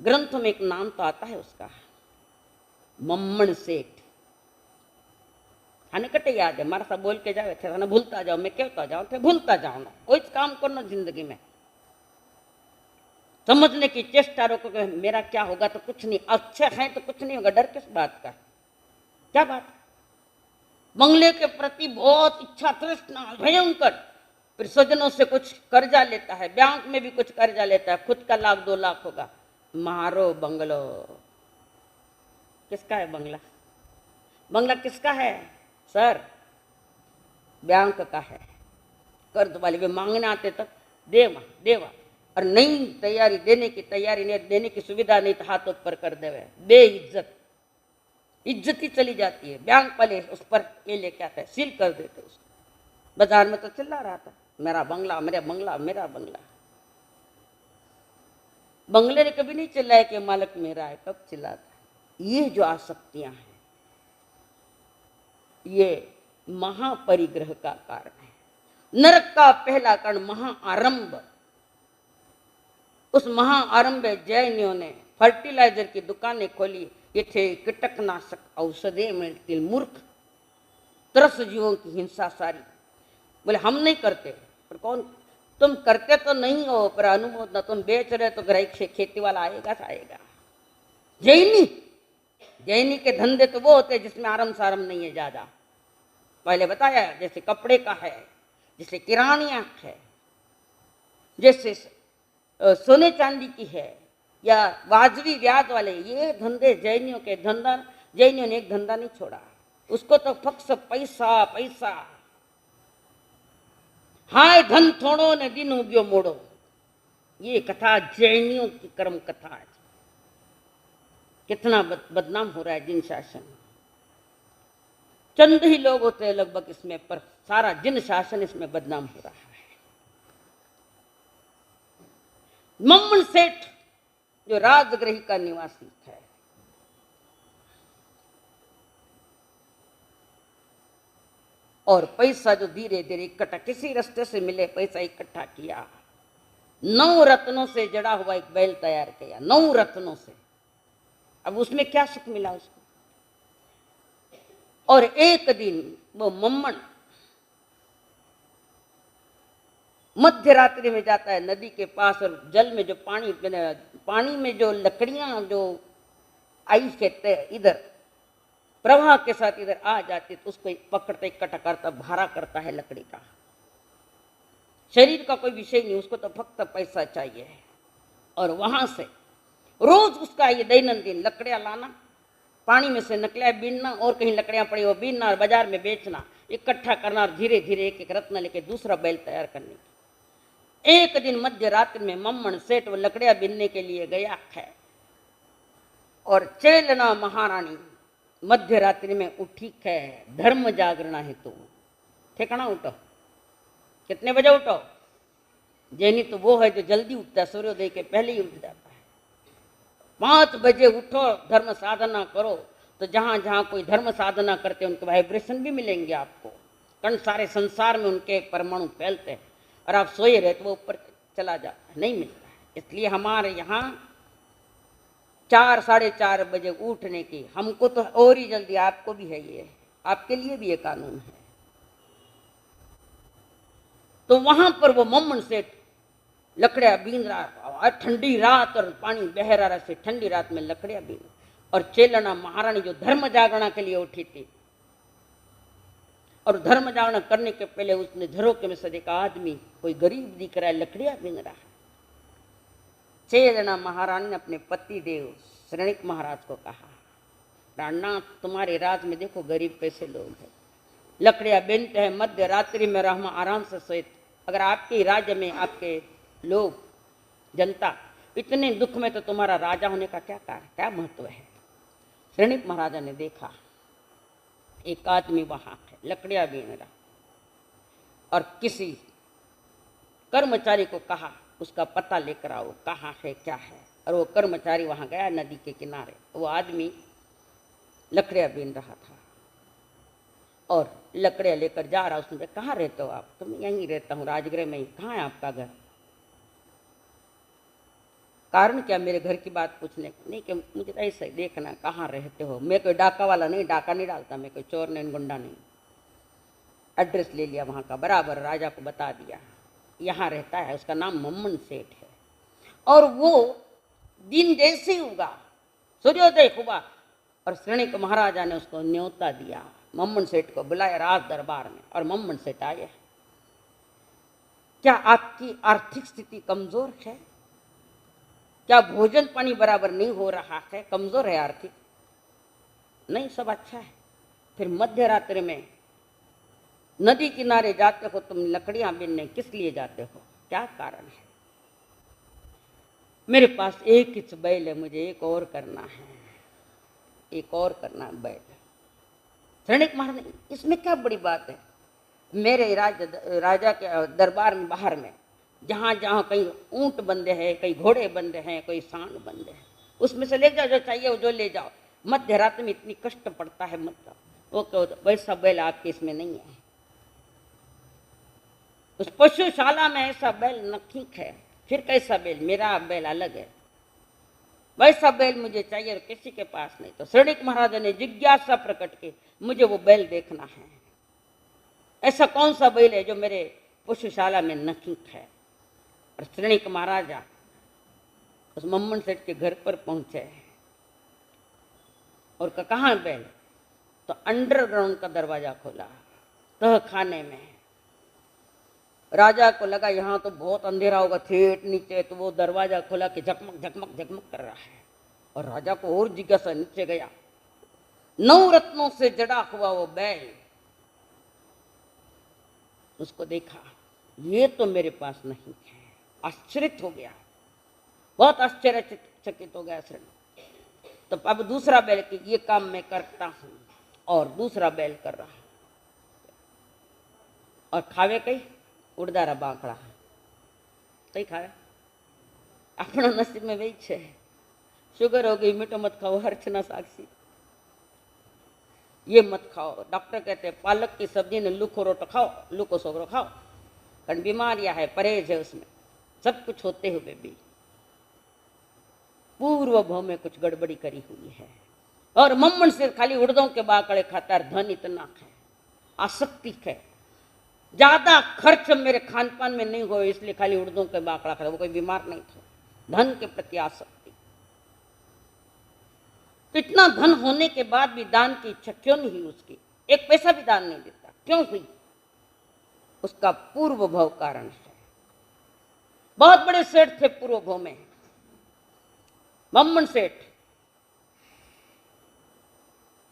ग्रंथ में एक नाम तो आता है उसका, मम्मण सेठ। हने कटे याद है, मारा सा बोल के जावे थे ना, भूलता जाओ, मैं कहता जाऊं थे भूलता जाओ ना। कोई काम करना जिंदगी में, समझने की चेष्टा रखो कि मेरा क्या होगा तो कुछ नहीं, अच्छे हैं तो कुछ नहीं होगा, डर किस बात का, क्या बात। बंगले के प्रति बहुत इच्छा तृष्णा भयंकर, फिर स्वजनों से कुछ कर्जा लेता है, बैंक में भी कुछ कर्जा लेता है, खुद का 1-2 लाख होगा, मारो बंगलो। किसका है बंगला? बंगला किसका है सर? बैंक का है। कर्ज वाले वे मांगने आते तक देवा देवा, और नहीं तैयारी देने की, तैयारी नहीं देने की सुविधा नहीं तो हाथ ऊपर कर देवे, बेइज्जत, इज्जत ही चली जाती है। बैंक वाले उस पर ये लेके आते हैं, सील कर देते उसको। बाजार में तो चिल्ला रहा था, मेरा बंगला, मेरा बंगला, मेरा बंगला। बंगले ने कभी नहीं चिल्लाया कि मालिक मेरा है, कब चिल्लाता? ये जो आसक्तियां हैं, ये महापरिग्रह का कारण है। नरक का पहला कारण महाआरंभ। उस महाआरंभ जैनियों ने फर्टिलाइजर की दुकानें खोली, ये थे कीटकनाशक औषधि मिलती, मूर्ख तरस जीवों की हिंसा सारी। बोले हम नहीं करते, पर कौन? तुम करते तो नहीं हो, पर अनुमोदन तुम बेच रहे तो ग्राहक से खेती वाला आएगा तो आएगा। जैनी, जैनी के धंधे तो वो होते हैं जिसमें आरम सारम नहीं है ज्यादा। पहले बताया, जैसे कपड़े का है, जैसे किरानिया है, जैसे सोने चांदी की है, या वाजबी ब्याज वाले, ये धंधे जैनियों के धंधा। जैनियों ने एक धंधा नहीं छोड़ा, उसको तो फक्त पैसा पैसा। हाय धन थोड़ो ने दिन उग्यो मोड़ो, ये कथा जैनियों की कर्म कथा है। कितना बदनाम हो रहा है जिन शासन। चंद ही लोग होते हैं लगभग इसमें, पर सारा जिन शासन इसमें बदनाम हो रहा है। मम्मन सेठ जो राजगृह का निवासी है, और पैसा जो धीरे धीरे इकट्ठा, किसी रास्ते से मिले पैसा इकट्ठा किया, 9 रत्नों से जड़ा हुआ एक बैल तैयार किया, 9 रत्नों से। अब उसमें क्या सुख मिला उसको। और एक दिन वो मम्मन मध्य रात्रि में जाता है नदी के पास, और जल में जो पानी में जो लकड़ियां जो आई कहते इधर प्रवाह के साथ इधर आ जाती, तो उसको पकड़ते इकट्ठा करता, भारा करता है लकड़ी का। शरीर का कोई विषय नहीं, उसको तो फक्त पैसा चाहिए। और वहां से रोज उसका ये दैनंदिन लकड़ियां लाना, पानी में से नकलियां बीनना, और कहीं लकड़ियां पड़ी वो बीनना और बाजार में बेचना, इकट्ठा करना, और धीरे धीरे एक एक रत्न लेके दूसरा बैल तैयार करने की। एक दिन मध्य रात्रि में मम्मन सेठ वो लकड़ियां बीनने के लिए गया है, और चेलना महारानी मध्य रात्रि में उठी है धर्म जागरण हेतु। ठिकाना उठो, कितने बजे उठो। जैनी तो वो है जो जल्दी उठता है, सूर्योदय के पहले ही उठ जाता है। 5 बजे उठो, धर्म साधना करो। तो जहां जहां कोई धर्म साधना करते हैं उनके वाइब्रेशन भी मिलेंगे आपको। कारण सारे संसार में उनके परमाणु फैलते हैं, और आप सोए रहे तो वो ऊपर चला जाता है, नहीं मिलता है। इसलिए हमारे यहाँ 4 साढ़े 4 बजे उठने की, हमको तो और ही जल्दी, आपको भी है ये, आपके लिए भी ये कानून है। तो वहां पर वो मम्मन सेठ लकड़ियां बीन रहा, ठंडी रात और पानी बह रहा से, ठंडी रात में लकड़ियां बीन। और चेलना महारानी जो धर्म जागरण के लिए उठी थी, और धर्म जागरण करने के पहले उसने झरोके में से देखा आदमी कोई गरीब दिख रहा है, लकड़ियां बीन रहा है। चेलना महारानी ने अपने पति देव श्रेणिक महाराज को कहा, प्राणनाथ तुम्हारे राज में देखो गरीब कैसे लोग हैं, लकड़ियां बीनते हैं, मध्य रात्रि में रहमा आराम से सोए। अगर आपके राज्य में आपके लोग जनता इतने दुख में, तो तुम्हारा राजा होने का क्या कारण, क्या महत्व है। श्रेणिक महाराजा ने देखा एक आदमी वहां है, लकड़ियां बीन रहा, और किसी कर्मचारी को कहा उसका पता लेकर आओ, कहाँ है क्या है। और वो कर्मचारी वहां गया नदी के किनारे, वो आदमी लकड़ियां बीन रहा था और लकड़ियां लेकर जा रहा। उसने कहा कहाँ रहते हो आप। तो मैं यहीं रहता हूँ, राजगृह में ही। कहाँ है आपका घर। कारण क्या, मेरे घर की बात पूछने का नहीं, कि मुझे ऐसे देखना कहाँ रहते हो। मैं कोई डाका वाला नहीं, डाका नहीं डालता, मैं कोई चोर नहीं, गुंडा नहीं। एड्रेस ले लिया वहाँ का, बराबर राजा को बता दिया यहाँ रहता है, उसका नाम मम्मन सेठ है। और वो दिन जैसे ही हुआ, सूर्योदय हुआ, और श्रेणिक महाराजा ने उसको न्योता दिया, मम्मन सेठ को बुलाया राज दरबार में। और मम्मन सेठ आए, क्या आपकी आर्थिक स्थिति कमजोर है, क्या भोजन पानी बराबर नहीं हो रहा है, कमजोर है आर्थिक। नहीं, सब अच्छा है। फिर मध्य रात्रि में नदी किनारे जाते हो तुम लकड़ियां बीनने, किस लिए जाते हो, क्या कारण है। मेरे पास एक ही बैल है, मुझे एक और करना है, एक और करना है बैल। श्रेणिक महाराज, इसमें क्या बड़ी बात है। मेरे राजा के दरबार में बाहर में जहाँ जहाँ कहीं ऊंट बंधे हैं, कहीं घोड़े बंधे हैं, कोई सांड बंधे हैं, उसमें से ले जाओ जो चाहिए वो जो ले जाओ। मध्य रात्रि में इतनी कष्ट पड़ता है, मतलब वो कहो वैसा बैल आपके इसमें नहीं है। उस पशुशाला में ऐसा बैल नहीं है, फिर कैसा बैल, मेरा बैल अलग है, वैसा बैल मुझे चाहिए और किसी के पास नहीं। तो श्रेणिक महाराज ने जिज्ञासा प्रकट की, मुझे वो बैल देखना है, ऐसा कौन सा बैल है जो मेरे पशुशाला में नहीं है। और श्रेणिक महाराजा उस मम्मन सेठ के घर पर पहुंचे और कहाँ बैल, तो अंडरग्राउंड का दरवाजा खोला, तह खाने में राजा को लगा यहाँ तो बहुत अंधेरा होगा, ठेठ नीचे, तो वो दरवाजा खोला कि झकमक झकमक झकमक कर रहा है। और राजा को और जिज्ञासा, नीचे गया, 9 रत्नों से जड़ा हुआ वो बैल उसको देखा, ये तो मेरे पास नहीं है। आश्चर्य हो गया, बहुत आश्चर्यचकित हो गया श्री। तो अब दूसरा बैल कि ये काम मैं करता हूं, और दूसरा बैल कर रहा, और खावे कई उड़दारा बांकड़ा कई खावे, अपना नसीब में वही छे। शुगर हो गई, मीठो मत खाओ, हर्षना साक्षी, ये मत खाओ। डॉक्टर कहते हैं पालक की सब्जी ने लूखो रोटो खाओ, लूको सोगरो खाओ, कारण बीमारियां है, परहेज है उसमें, सब कुछ होते हुए भी पूर्व भाव में कुछ गड़बड़ी करी हुई है। और मम्मन से खाली उड़दों के बाकड़े खाता है, धन इतना है, आसक्ति है, ज्यादा खर्च मेरे खान पान में नहीं हो, इसलिए खाली उड़दों के बाकड़ा खाता। वो कोई बीमार नहीं था, धन के प्रति आसक्ति। तो इतना धन होने के बाद भी दान की इच्छा क्यों नहीं हुई उसकी? एक पैसा भी दान नहीं देता, क्यों हुई? उसका पूर्व भाव कारण है। बहुत बड़े सेठ थे पूर्व भाव में, मम्मन सेठ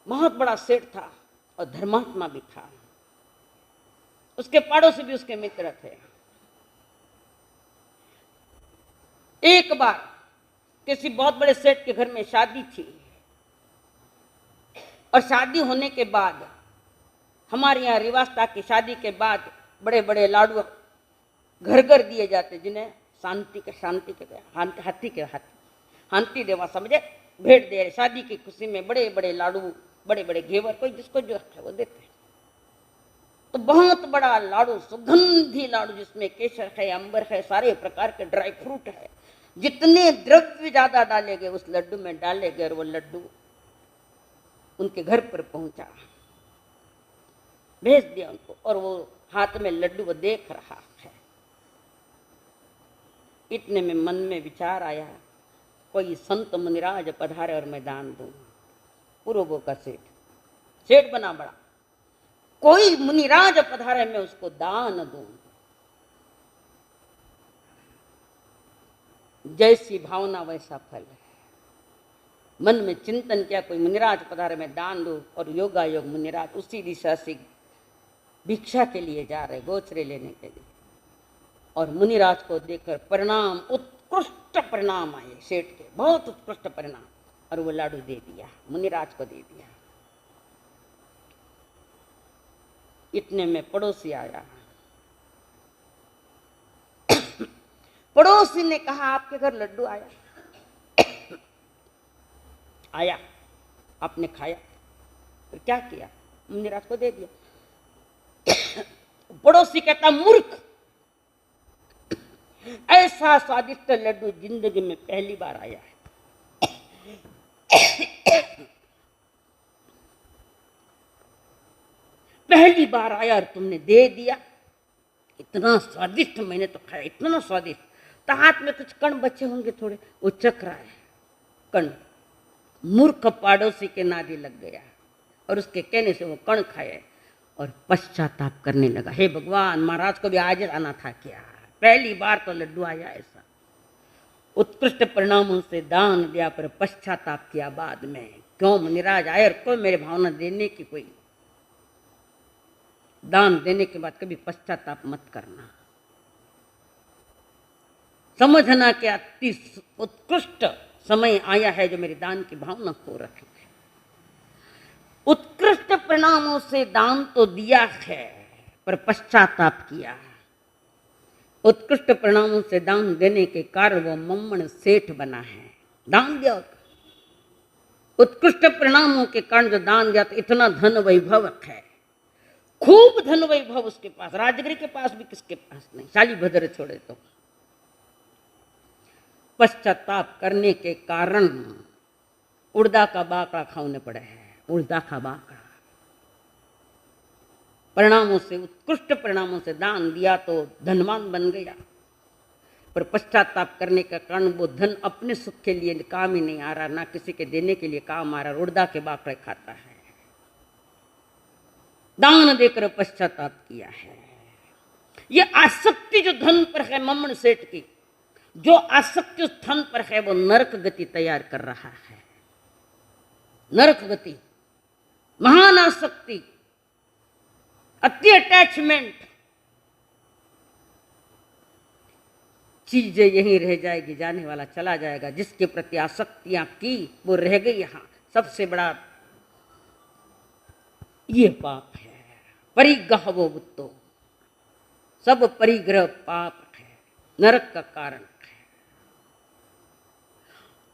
बहुत बड़ा सेठ था और धर्मात्मा भी था। उसके पड़ोसी भी उसके मित्र थे। एक बार किसी बहुत बड़े सेठ के घर में शादी थी, और शादी होने के बाद हमारे यहाँ रिवाज था कि शादी के बाद बड़े बड़े लाडू घर घर दिए जाते, जिन्हें शांति के हाथी देवा समझे, भेंट दे रहे। शादी की खुशी में बड़े बड़े लाडू, बड़े बड़े घेवर, कोई जिसको जो है वो देते। तो बहुत बड़ा लाडू, सुगंधी लाडू, जिसमें केसर है, अंबर है, सारे प्रकार के ड्राई फ्रूट है, जितने द्रव्य ज्यादा डाले गए उस लड्डू में डाले गए, और वो लड्डू उनके घर पर पहुंचा, भेज दिया उनको, और वो हाथ में लड्डू वो देख रहा है। इतने में मन में विचार आया, कोई संत मुनिराज पधारे और मैं दान दूं। पूर्वो का सेठ बना बड़ा, कोई मुनिराज पधारे मैं उसको दान दूं। जैसी भावना वैसा फल है। मन में चिंतन किया, कोई मुनिराज पधारे मैं दान दूं, और योगायोग मुनिराज उसी दिशा से भिक्षा के लिए जा रहे, गोचरे लेने के लिए। और मुनिराज को देखकर परिणाम, उत्कृष्ट परिणाम आए सेठ के, बहुत उत्कृष्ट परिणाम, और वो लाडू दे दिया, मुनिराज को दे दिया। इतने में पड़ोसी आया। पड़ोसी ने कहा, आपके घर लड्डू आया? आया। आपने खाया? फिर क्या किया? मुनिराज को दे दिया। पड़ोसी कहता, मूर्ख, ऐसा स्वादिष्ट लड्डू जिंदगी में पहली बार आया है। पहली बार आया और तुमने दे दिया? इतना स्वादिष्ट मैंने तो खाया, इतना स्वादिष्ट। तो हाथ में कुछ कण बचे होंगे थोड़े, वो चख रहा है कण। मूर्ख पड़ोसी के नादी लग गया, और उसके कहने से वो कण खाए और पश्चाताप करने लगा। हे भगवान, महाराज को भी आज आना था क्या? पहली बार तो लड्डू आया ऐसा। उत्कृष्ट परिणामों से दान दिया पर पश्चाताप किया बाद में। क्यों मुनिराज आए और कोई मेरे भावना देने की, कोई दान देने के बाद कभी पश्चाताप मत करना। समझना कि अति उत्कृष्ट समय आया है जो मेरे दान की भावना हो रखी है। उत्कृष्ट परिणामों से दान तो दिया है पर पश्चाताप किया। उत्कृष्ट परिणामों से दान देने के कारण वो मम्मन सेठ बना है। दान दिया, उत्कृष्ट परिणामों के कारण जो दान दिया, तो इतना धन वैभव है, खूब धन वैभव उसके पास, राजगिरी के पास भी किसके पास नहीं, शालीभद्र छोड़े तो। पश्चाताप करने के कारण उड़दा का बाकड़ा खाने पड़े है। उड़दा का बाकड़ा परिणामों से, उत्कृष्ट परिणामों से दान दिया तो धनवान बन गया, पर पश्चाताप करने का कारण वो धन अपने सुख के लिए काम ही नहीं आ रहा, ना किसी के देने के लिए काम आ रहा, उड़दा के बाकड़े खाता है। दान देकर पश्चाताप किया है। ये आसक्ति जो धन पर है मम्मण सेठ की, जो आसक्ति उस धन पर है वो नरक गति तैयार कर रहा है। नरक गति, महान आसक्ति, अति अटैचमेंट, चीजें यहीं रह जाएगी, जाने वाला चला जाएगा। जिसके प्रति आसक्तियां की वो रह गई यहां। सबसे बड़ा ये पाप है, परिग्रह वो बुत्तो, सब परिग्रह पाप है, नरक का कारण है।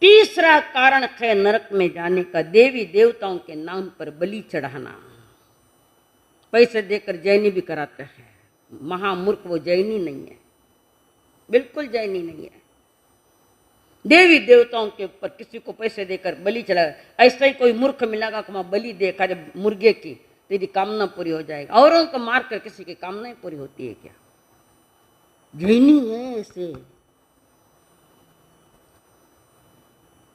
तीसरा कारण है नरक में जाने का, देवी देवताओं के नाम पर बलि चढ़ाना। पैसे देकर जैनी भी कराते हैं। महामूर्ख वो जैनी नहीं है, बिल्कुल जैनी नहीं है। देवी देवताओं के ऊपर किसी को पैसे देकर बलि चढ़ा, ऐसा ही कोई मूर्ख मिलेगा कि वहां बलि देखा जब मुर्गे की, तेरी कामना पूरी हो जाएगी। औरों को मारकर किसी की कामनाएं पूरी होती है क्या? जैनी है ऐसे।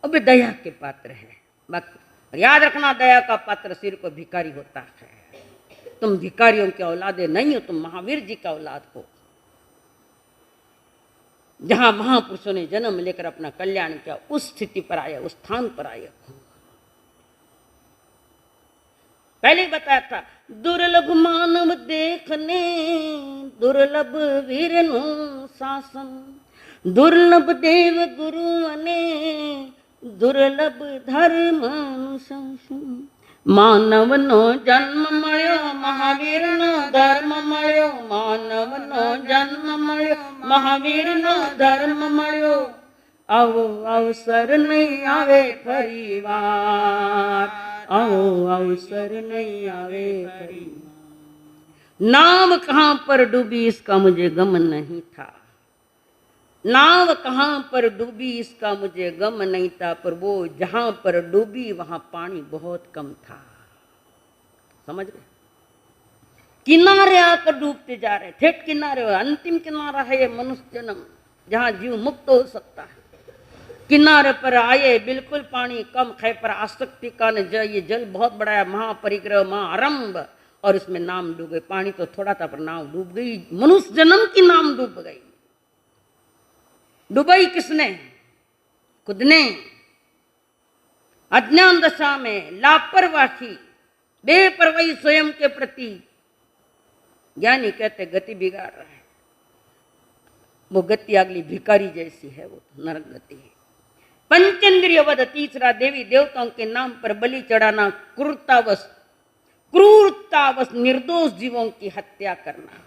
अब दया के पात्र है, बाकी याद रखना, दया का पात्र सिर को भिखारी होता है। तुम भिखारियों के औलादे नहीं हो, तुम महावीर जी का औलाद हो। जहां महापुरुषों ने जन्म लेकर अपना कल्याण किया, उस स्थिति पर आए, उस स्थान पर आए। पहले बताया था, दुर्लभ मानव देखने, दुर्लभ वीरनु शासन, दुर्लभ देव गुरु ने, दुर्लभ धर्म अनुशासन। मानव नो जन्म मळ्यो, महावीर नो धर्म मळ्यो, मानव नो जन्म मळ्यो, महावीर नो धर्म मळ्यो। आवो अवसर नहीं आवे परिवार, आओ अवसर नहीं आवे परिवार। नाव कहां पर डूबी इसका मुझे गम नहीं था, नाव कहां पर डूबी इसका मुझे गम नहीं था, पर वो जहां पर डूबी वहां पानी बहुत कम था। समझ गए? किनारे आकर डूबते जा रहे, ठेठ किनारे, अंतिम किनारा है ये मनुष्य जन्म, जहां जीव मुक्त हो सकता है। किनारे पर आए, बिल्कुल पानी कम है, पर आसक्ति का ये जल बहुत बड़ा है, महापरिग्रह, महाआरंभ, और इसमें नाम डूब गए। पानी तो थोड़ा था पर नाव डूब गई, मनुष्य जन्म की नाम डूब गई। डुबई किसने? खुद ने। अज्ञान दशा में लापरवाही, बेपरवाही स्वयं के प्रति। ज्ञानी कहते गति बिगाड़ रहा है, वो गति अगली भिखारी जैसी है, वो नरक गति है। पंचेंद्रिय वध, तीसरा देवी देवताओं के नाम पर बलि चढ़ाना, क्रूरतावश निर्दोष जीवों की हत्या करना।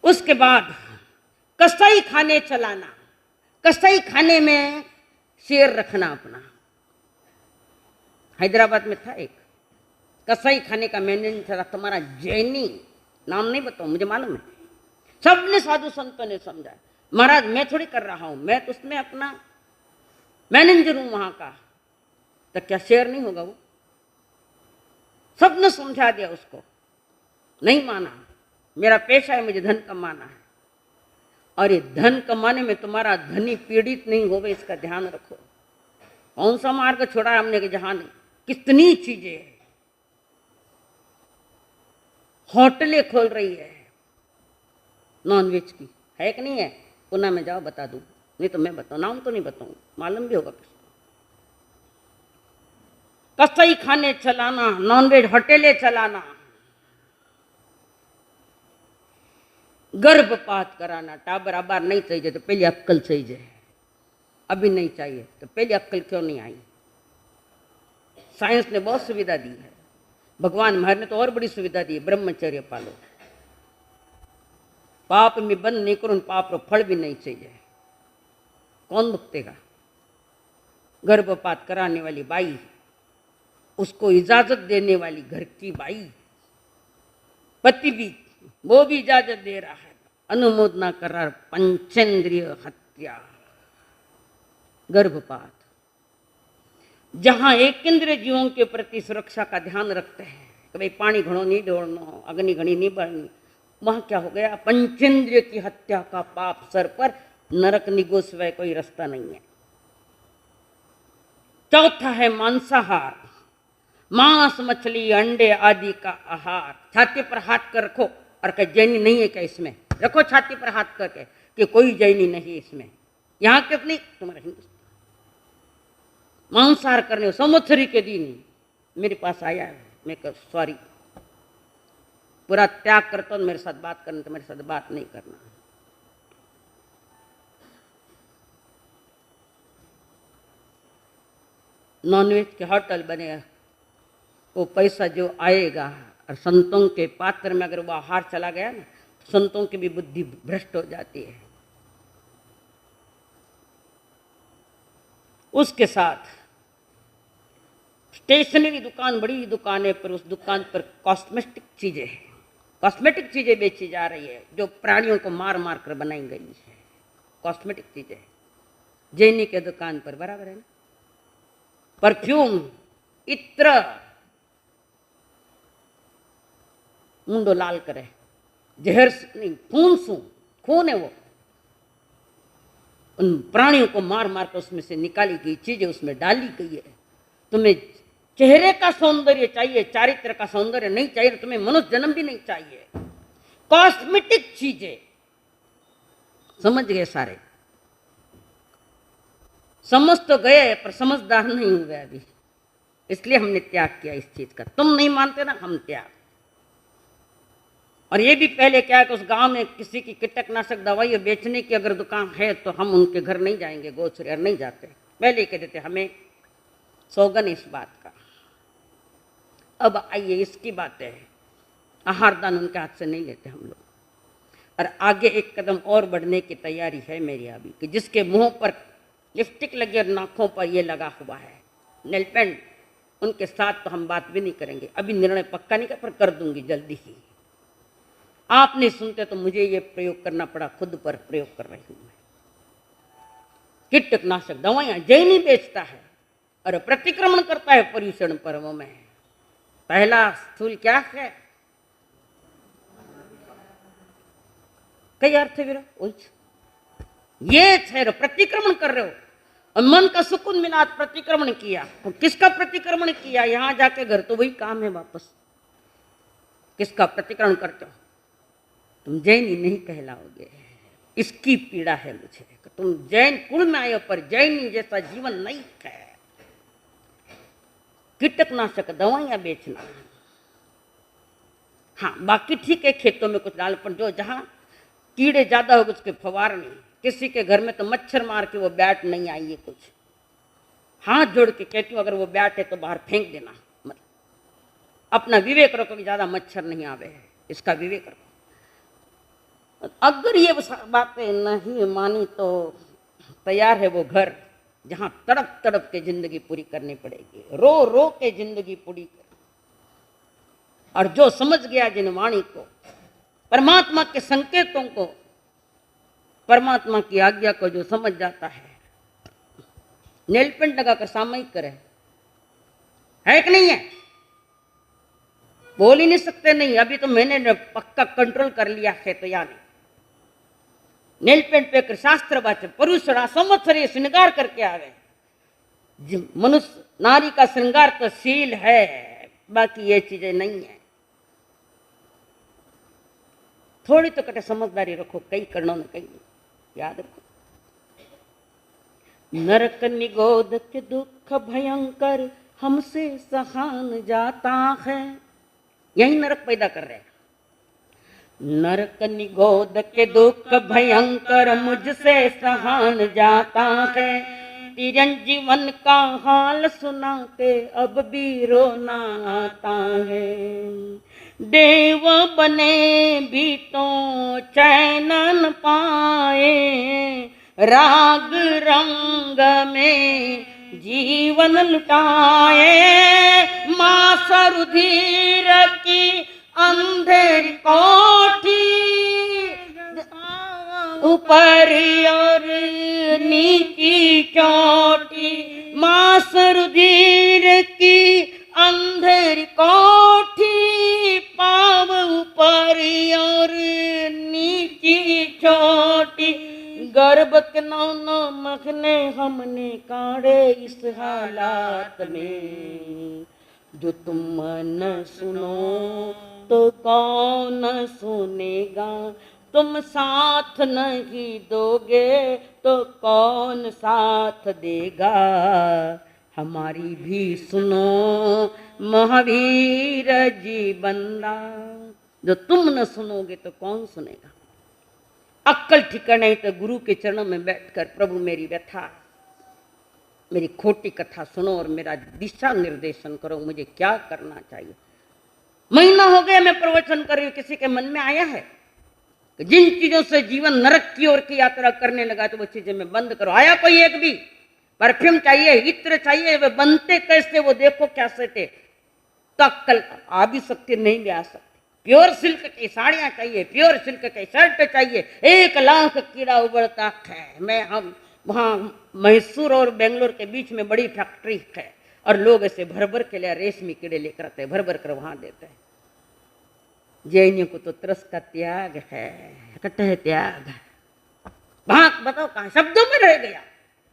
उसके बाद कसाई खाने चलाना, कसाई खाने में शेर रखना अपना। हैदराबाद में था एक कसाई खाने का मैनेजर, तुम्हारा जैनी, नाम नहीं बताऊं, मुझे मालूम है। सबने साधु संतों ने समझाया, महाराज मैं थोड़ी कर रहा हूं, मैं तो उसमें अपना मैनेजर हूं वहां का, तो क्या शेर नहीं होगा वो? सबने समझा दिया उसको, नहीं माना। मेरा पेशा है, मुझे धन कमाना है, और ये धन कमाने में तुम्हारा धनी पीड़ित नहीं होवे, इसका ध्यान रखो। कौन सा मार्ग छोड़ा है हमने कि जहां नहीं, कितनी चीजें हैं। होटलें खोल रही है नॉनवेज की, है कि नहीं है? पुणे में जाओ बता दूं, नहीं तो मैं बताऊं, नाम तो नहीं बताऊं, मालूम भी होगा किसको। कसाई खाने चलाना, नॉनवेज होटलें चलाना, गर्भपात कराना। टाबर आबार नहीं चाहिए तो पहले अक्कल चाहिए, अभी नहीं चाहिए तो पहले अक्कल क्यों नहीं आई? साइंस ने बहुत सुविधा दी है, भगवान महाराज ने तो और बड़ी सुविधा दी है, ब्रह्मचर्य पालो, पाप में बंद नहीं करो, पाप रो फल भी नहीं चाहिए। कौन भुगतेगा? गर्भपात कराने वाली बाई, उसको इजाजत देने वाली घर की बाई, पति भी, वो भी इजाजत दे रहा है, अनुमोदना कर रहा है। पंचेंद्रिय हत्या, गर्भपात, जहां एक इंद्रिय जीवों के प्रति सुरक्षा का ध्यान रखते हैं कि भाई पानी घड़ो नहीं दौड़ना, अग्नि घड़ी नहीं बढ़नी, वहां क्या हो गया? पंचेंद्रिय की हत्या का पाप सर पर, नरक निगो सिवाय कोई रास्ता नहीं है। चौथा है मांसाहार, मांस मछली अंडे आदि का आहार। छाती पर हाथ कर रखो और कहे जैनी नहीं है क्या इसमें, रखो छाती पर हाथ करके कि कोई जैनी नहीं इसमें। यहाँ कितनी तुम्हारा हिंदुस्तान मांसाहार करने संवत्सरी के दिन मेरे पास आया है, मैं कह सॉरी पूरा त्याग करता हूँ, मेरे साथ बात करना तो मेरे साथ बात नहीं करना। नॉनवेज के होटल बने, वो पैसा जो आएगा और संतों के पात्र में अगर वो आहार चला गया ना, संतों की भी बुद्धि भ्रष्ट हो जाती है। उसके साथ स्टेशनरी दुकान, बड़ी दुकान है, पर उस दुकान पर कॉस्मेटिक चीजें बेची जा रही है जो प्राणियों को मार मार कर बनाई गई है। कॉस्मेटिक चीजें जैनी के दुकान पर बराबर है ना। परफ्यूम, इत्र, मुंडो लाल करे, जहर नहीं खून है वो, उन प्राणियों को मार मार कर उसमें से निकाली गई चीजें उसमें डाली गई है। तुम्हें चेहरे का सौंदर्य चाहिए, चारित्र का सौंदर्य नहीं चाहिए, तुम्हें मनुष्य जन्म भी नहीं चाहिए। कॉस्मेटिक चीजें, समझ गए सारे? समझ तो गए पर समझदार नहीं हुए अभी, इसलिए हमने त्याग किया इस चीज का। तुम नहीं मानते ना, हम त्याग। और ये भी पहले क्या है कि उस गांव में किसी की कीटनाशक दवाई बेचने की अगर दुकान है तो हम उनके घर नहीं जाएंगे, गोचर नहीं जाते, पहले कह देते हमें सौगन इस बात का। अब आइए इसकी बात है, आहार दान उनके हाथ से नहीं लेते हम लोग। और आगे एक कदम और बढ़ने की तैयारी है मेरी अभी, कि जिसके मुंह पर लिपस्टिक लगी और नाकों पर ये लगा हुआ है नेल पेंट, उनके साथ तो हम बात भी नहीं करेंगे। अभी निर्णय पक्का नहीं कर, पर कर दूंगी जल्दी ही। आप नहीं सुनते तो मुझे ये प्रयोग करना पड़ा, खुद पर प्रयोग कर रही हूं मैं। कीटनाशक दवाइयां जैनी बेचता है और प्रतिक्रमण करता है पर्युषण पर्वों में। पहला स्थूल क्या है? कई अर्थ है ये है, प्रतिक्रमण कर रहे हो और मन का सुकून मिला, प्रतिक्रमण किया। और किसका प्रतिक्रमण किया? यहां जाके घर तो वही काम है वापस। किसका प्रतिक्रमण करते हो? तुम जैनी नहीं कहलाओगे, इसकी पीड़ा है मुझे। तुम जैन कुल में आए हो पर जैनी जैसा जीवन नहीं है। कीटनाशक दवाइयां बेचना, हाँ बाकी ठीक है, खेतों में कुछ डाल, पर जो जहां कीड़े ज्यादा हो उसके फवारनी। किसी के घर में तो मच्छर मार के वो बैट नहीं आई है, कुछ हाथ जोड़ के कहती हूँ अगर वो बैट है तो बाहर फेंक देना। मतलब अपना विवेक रखो कि ज्यादा मच्छर नहीं आवे, इसका विवेक रखो। अगर ये बातें नहीं मानी तो तैयार है वो घर जहां तड़प तड़प के जिंदगी पूरी करनी पड़ेगी, रो रो के जिंदगी पूरी कर। और जो समझ गया जिन वाणी को, परमात्मा के संकेतों को, परमात्मा की आज्ञा को जो समझ जाता है, नेल पेंट लगाकर सामयिक करे, है कि नहीं है? बोल ही नहीं सकते नहीं। अभी तो मैंने पक्का कंट्रोल कर लिया है, तो या नहीं नेल पेंट पे कर शास्त्र वाचे पुरुषड़ा संवत्सरी श्रृंगार करके आवे। मनुष्य नारी का श्रृंगार तो शील है, बाकी ये चीजें नहीं है। थोड़ी तो कटे समझदारी रखो, कई करना न कई याद रखो। नरक निगोद के दुख भयंकर हमसे सहान जाता है, यही नरक पैदा कर रहे हैं। नरक निगोद के दुख भयंकर मुझसे सहान जाता है, चिरंजीवन का हाल सुनाते अब भी रोना आता है। देव बने भी तो चैन न पाए, राग रंग में जीवन लुटाए। माँ सरुधीर की अंधेरी कोठी, ऊपर और नीची चोटी। माँ सरुधीर की अंधेरी कोठी, पाव ऊपर और नीची चोटी। गर्भ के 9 महीने हमने काढ़े इस हालात में, जो तुम न सुनो तो कौन सुनेगा, तुम साथ नहीं दोगे तो कौन साथ देगा। हमारी भी सुनो महावीर जी बंदा, जो तुम न सुनोगे तो कौन सुनेगा। अक्कल ठिकाना नहीं तो गुरु के चरणों में बैठकर प्रभु मेरी व्यथा, मेरी खोटी कथा सुनो और मेरा दिशा निर्देशन करो, मुझे क्या करना चाहिए। महीना हो गया मैं प्रवचन कर रही हूं, किसी के मन में आया है कि जिन चीजों से जीवन नरक की ओर की यात्रा करने लगा तो वो चीजें मैं बंद करो। आया कोई एक भी? परफ्यूम चाहिए, इत्र चाहिए, वे बनते कैसे वो देखो कैसे थे। तो अक्कल आ भी सकती, नहीं भी आ सकती। प्योर सिल्क की साड़ियां चाहिए, प्योर सिल्क की शर्ट चाहिए, 1 लाख कीड़ा उबड़ता है। मैं हम वहाँ मैसूर और बेंगलोर के बीच में बड़ी फैक्ट्री है और लोग ऐसे भर भर के लिए रेशमी कीड़े लेकर आते हैं, भर भर कर वहां देते हैं। जैनियों को तो तरस का त्याग है, कटह त्याग है। वहां बताओ कहाँ, शब्दों में रह गया,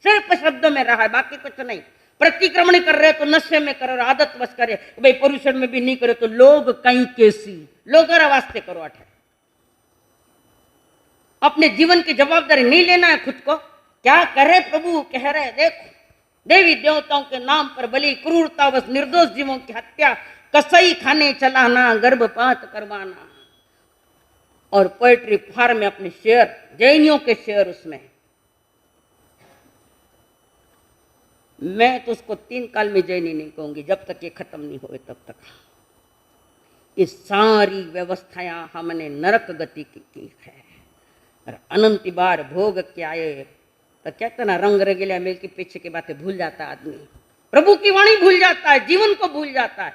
सिर्फ शब्दों में रहा है, बाकी कुछ नहीं। प्रतिक्रमण कर रहे तो नशे में करो, आदत बस करे, भाई पुरुषण में भी नहीं करे तो लोग कहीं कैसी लोग वास्ते करो। अठे अपने जीवन की जवाबदारी नहीं लेना है खुद को। क्या करे प्रभु कह रहे, देखो देवी देवताओं के नाम पर बलि, क्रूरता बस निर्दोष जीवों की हत्या, कसाई खाने चलाना, गर्भपात करवाना और पोएट्री फार्म में अपने शेयर, जैनियों के शेयर उसमें। मैं तो उसको 3 काल में जैनी नहीं कहूंगी, जब तक ये खत्म नहीं हुए तब तक। ये सारी व्यवस्थाएं हमने नरक गति की है और अनंत बार भोग के आए। तो कहते ना, रंग रंगीला मिल के पीछे की बातें भूल जाता आदमी, प्रभु की वाणी भूल जाता है, जीवन को भूल जाता है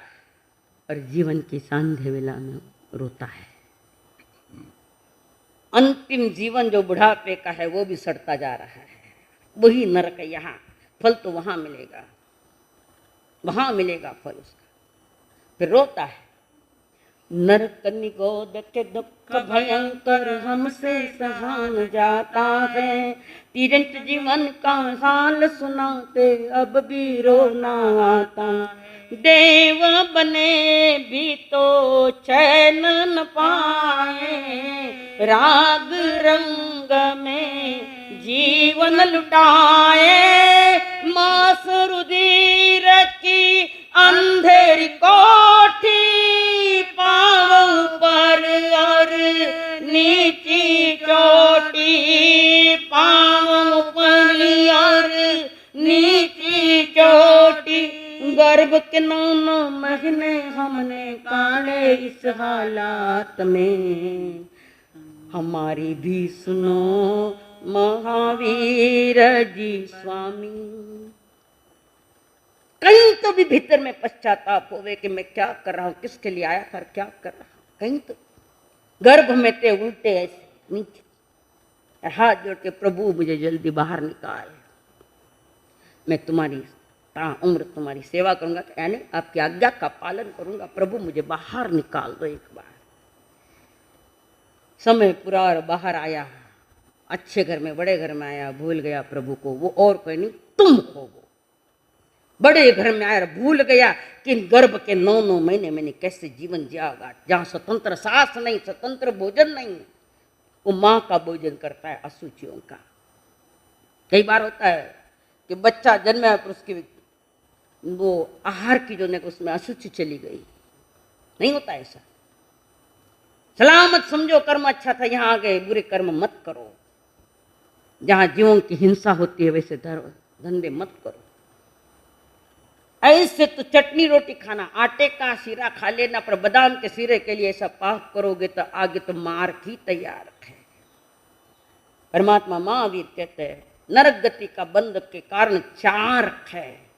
और जीवन की सांध्य वेला में रोता है। अंतिम जीवन जो बुढ़ापे का है वो भी सड़ता जा रहा है, वही नरक है। यहाँ फल तो वहां मिलेगा, वहां मिलेगा फल उसका। फिर रोता है, नरक निगोद के दुख भयंकर हमसे सहान जाता है, तिरंत जीवन का हाल सुनाते अब भी रोना आता। देव बने भी तो चैन न पाए, राग रंग में जीवन लुटाए, मास रुधिर की अंधेरी कोठी, पाँव पर और नीची चोटी, पाँव पर और नीची चोटी, गर्भ के 9 महीने हमने काटे इस हालात में। हमारी भी सुनो महावीर जी स्वामी। कहीं तो भी भीतर में पश्चाताप होवे कि मैं क्या कर रहा हूं, किसके लिए आया था, क्या कर रहा हूं। कहीं तो गर्भ में ते उल्टे ऐसे नीचे हाथ जोड़ के, प्रभु मुझे जल्दी बाहर निकाल, मैं तुम्हारी उम्र तुम्हारी सेवा करूंगा, यानी आपकी आज्ञा का पालन करूंगा। प्रभु मुझे बाहर निकाल दो एक बार। समय पूरा और बाहर आया, अच्छे घर में, बड़े घर में आया, भूल गया प्रभु को। वो और कोई नहीं, तुम हो वो। बड़े घर में आया, भूल गया कि गर्भ के 9 महीने मैंने कैसे जीवन जियागा, जहां स्वतंत्र सांस नहीं, स्वतंत्र भोजन नहीं। वो माँ का भोजन करता है, अशुचियों का। कई बार होता है कि बच्चा जन्मा पर उसकी वो आहार की जो है उसमें अशुचि चली गई, नहीं होता ऐसा। सलामत समझो, कर्म अच्छा था, यहां आ गए, बुरे कर्म मत करो। जहां जीवों की हिंसा होती है वैसे धंधे मत करो। ऐसे तो चटनी रोटी खाना, आटे का शीरा खा लेना, पर बादाम के शीरे के लिए ऐसा पाप करोगे तो आगे तो मार की तैयार है। परमात्मा महावीर कहते हैं नरक गति का बंध के कारण 4 है।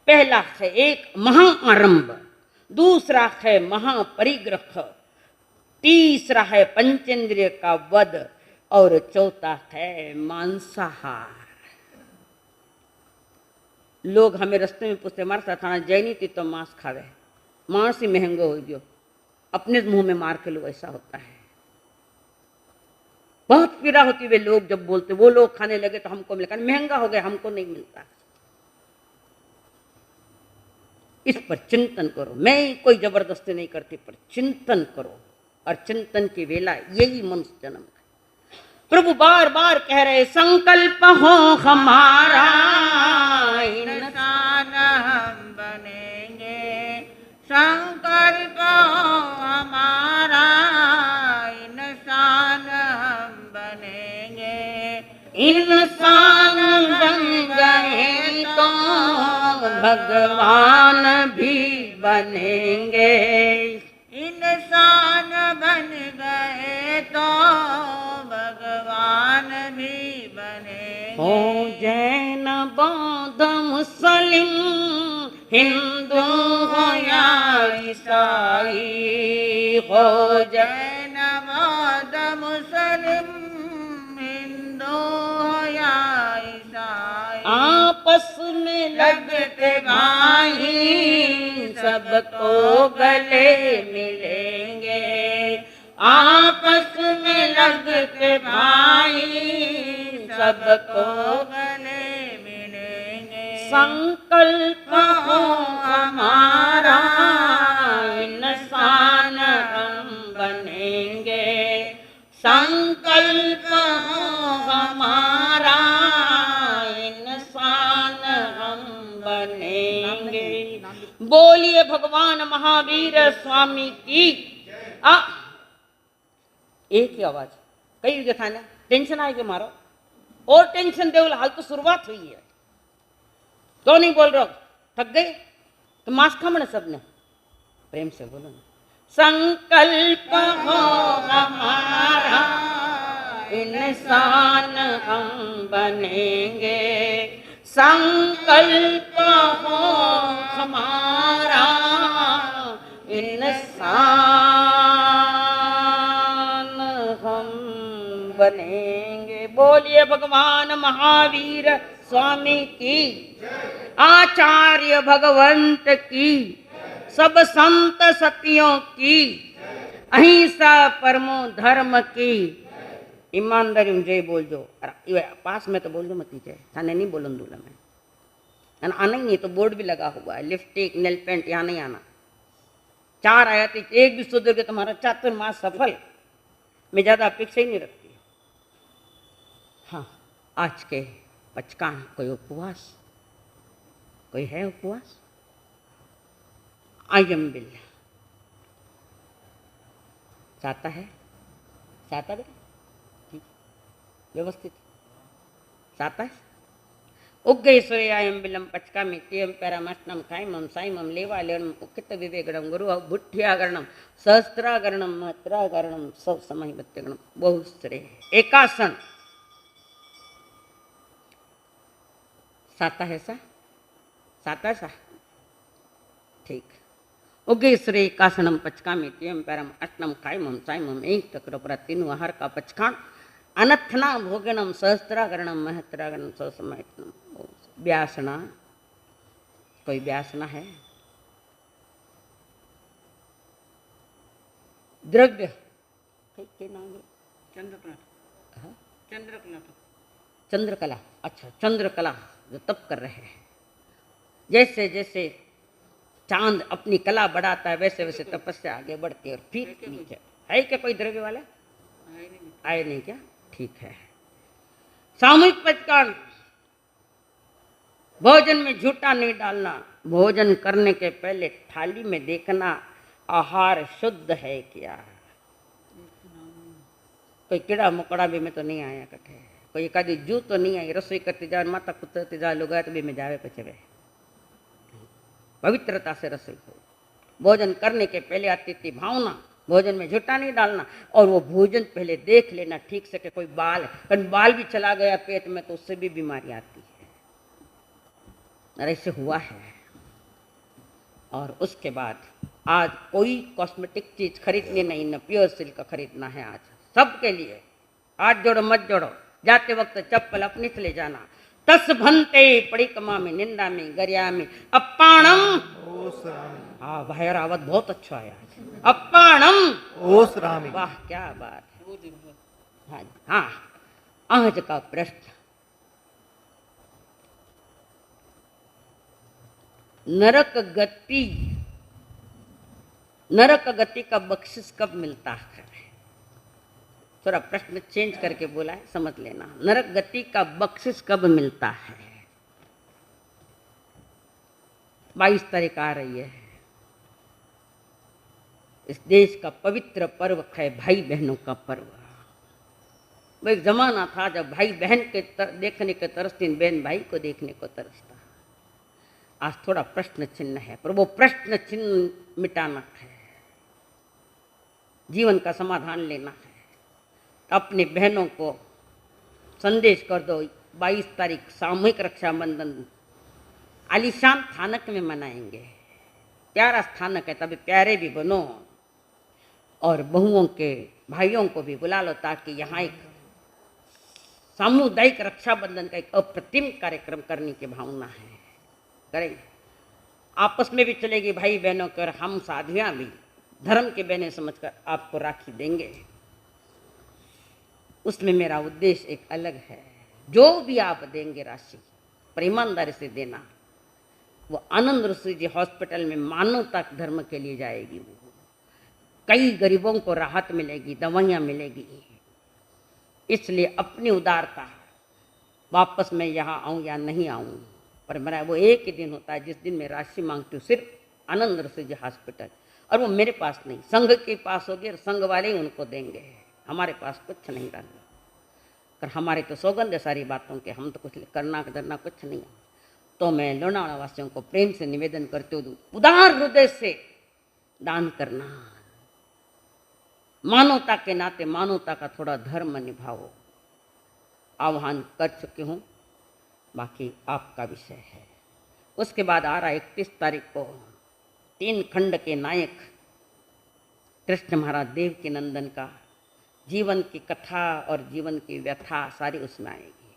पहला है एक महाआरंभ, दूसरा है महापरिग्रह, तीसरा है पंचेंद्रिय का वध और चौथा है मांसाहार। लोग हमें रास्ते में पूछते, हमारे साथ आना जैनी थी तो मांस खावे, मांस ही महंगो हो गयो, अपने मुंह में मार के लो, ऐसा होता है। बहुत पीड़ा होती वे लोग जब बोलते, वो लोग खाने लगे तो हमको मिलेगा, महंगा हो गया हमको नहीं मिलता। इस पर चिंतन करो। मैं कोई जबरदस्ती नहीं करती, पर चिंतन करो, और चिंतन की वेला यही मनुष्य जन्म है। प्रभु बार बार कह रहे, संकल्प हो हमारा इंसान हम बनेंगे, संकल्प हो हमारा इंसान हम बनेंगे। इंसान बन गए तो भगवान भी बनेंगे। इंसान बन गए तो भगवान भी बनेंगे। हो जैन बौद्ध मुस्लिम, हिंदू हो या ईसाई, हो जैन बौद्ध मुस्लिम, हिंदू हो या ईसाई, आपस में लगते भाई, सबको गले मिलेंगे। आपस में लगते भाई, सबको गले मिलेंगे। संकल्प हो हमारा, इंसान हम बनेंगे। संकल्प हो हमारा, इंसान हम बनेंगे। बोलिए भगवान महावीर स्वामी की। एक ही आवाज, कई देखा ना, टेंशन आएगी मारो, और टेंशन देवल, हाल तो शुरुआत हुई है। क्यों नहीं बोल रहे हो? थक गए तो मास्क खामने सबने, प्रेम से बोलो ना। संकल्प हो हमारा, इंसान हम बनेंगे। संकल्प हो हमारा, इंसान हम बनेंगे। बोलिए भगवान महावीर स्वामी की, आचार्य भगवंत की, सब संत सतियों की, अहिंसा परमो धर्म की। ईमानदारी में जय बोल दो, पास में तो बोल दो मत जय, थाने नहीं बोलन दूला मैं। आना ही नहीं तो बोर्ड भी लगा हुआ है, लिपस्टिक नेल पेंट यहाँ नहीं आना। 4 आया तो एक भी सुधर के तुम्हारा चातुर्मास सफल। मैं ज्यादा अपेक्षा ही नहीं रखती। हाँ, आज के पचकान कोई उपवास, कोई है उपवास? आयम बिल चाहता है, चाहता बेटा, ठीक व्यवस्थित चाहता है। उग्गैश्वर्यायं बिलम पचका मित्यम पैरामष्टम खाइमम साइमम लेवालेणम उक्कित विवेकणम गुरु बुद्ध्यागरणम सहस्त्रागरणम महत्रागरणम सब समय बत्यगणम बहुश्रे एकासन। साता है सा, साता सा, ठीक। उग्गैश्वर्य एकासनम पचका मित्यम पैरम अष्टम खाइमम साइमम एक तक्र पर तीन आहार का पचकान अनथना भोगनम सहस्त्रागरणम महत्रागरणम सब समय व्यासना। कोई व्यासना है? द्रव्य के नाम है चंद्रकला। हाँ? चंद्रकला। चंद्रकला, अच्छा चंद्रकला जो तप कर रहे हैं। जैसे जैसे चांद अपनी कला बढ़ाता है वैसे वैसे तपस्या आगे बढ़ती है। और फिर नीचे है क्या कोई द्रव्य वाला? आए नहीं क्या? ठीक है। सामूहिक पचकान, भोजन में झूठा नहीं डालना। भोजन करने के पहले थाली में देखना आहार शुद्ध है क्या। कोई कीड़ा मकोड़ा भी में तो नहीं आया कटे, कोई एक आदि जू तो नहीं आई। रसोई करती जाए माता कुतरती जाए लोग तो भी में जावे पचवे। पवित्रता से रसोई करो। भोजन करने के पहले अतिथि भावना, भोजन में झूठा नहीं डालना। और वो भोजन पहले देख लेना ठीक से कि कोई बाल, कहीं बाल भी चला गया पेट में तो उससे भी बीमारी आती है। और ऐसे हुआ है। और उसके बाद आज कोई कॉस्मेटिक चीज खरीदनी नहीं, न प्योर सिल्क खरीदना है आज सबके लिए। हाथ जोड़ो मत जोड़ो, जाते वक्त चप्पल अपनी से ले जाना। तस भंते परिक्रमा में निंदा में गरिया में अपाणम। हाँ भाई रावत बहुत अच्छा आया अपाणम ओस रामी। वाह क्या बात है। हाँ हाँ, आज का प्रश्न, नरक गति का बख्शिश कब मिलता है? थोड़ा प्रश्न चेंज करके बोला है, समझ लेना। नरक गति का बख्शिश कब मिलता है? 22 तारीख आ रही है। इस देश का पवित्र पर्व है, भाई बहनों का पर्व। वो एक जमाना था जब भाई बहन के देखने को तरसती, बहन भाई को देखने को तरसता। आज थोड़ा प्रश्न चिन्ह है, पर वो प्रश्न चिन्ह मिटाना है, जीवन का समाधान लेना है। अपने बहनों को संदेश कर दो, 22 तारीख सामूहिक रक्षाबंधन आलीशान स्थानक में मनाएंगे। प्यारा स्थानक है, तभी प्यारे भी बनो और बहुओं के भाइयों को भी बुला लो, ताकि यहाँ एक सामुदायिक रक्षाबंधन का एक अप्रतिम कार्यक्रम करने की भावना है। करेंगे, आपस में भी चलेगी भाई बहनों के, और हम साधियाँ भी धर्म के बहने समझकर आपको राखी देंगे। उसमें मेरा उद्देश्य एक अलग है। जो भी आप देंगे राशि, पर ईमानदारी से देना। वो आनंद ऋषि जी हॉस्पिटल में मानवता धर्म के लिए जाएगी। वो कई गरीबों को राहत मिलेगी, दवाइयाँ मिलेगी। इसलिए अपनी उदारता, वापस मैं यहाँ आऊँ या नहीं आऊँ, पर मेरा वो एक ही दिन होता है जिस दिन मैं राशि मांगती हूँ, सिर्फ आनंद ऋषि जी हॉस्पिटल। और वो मेरे पास नहीं, संघ के पास होगी और संघ वाले ही उनको देंगे। हमारे पास कुछ नहीं डालना, पर हमारे तो सौगंध है सारी बातों के, हम तो कुछ करना धरना कुछ नहीं है। तो मैं लोनावाला वासियों को प्रेम से निवेदन करते हूँ, उदार हृदय से दान करना। मानवता के नाते मानवता का थोड़ा धर्म निभाओ। आह्वान कर चुकी हूँ, बाकी आपका विषय है। उसके बाद आ रहा 31 तारीख को 3 खंड के नायक कृष्ण महाराज देव के नंदन का जीवन की कथा और जीवन की व्यथा सारी उसमें आएगी।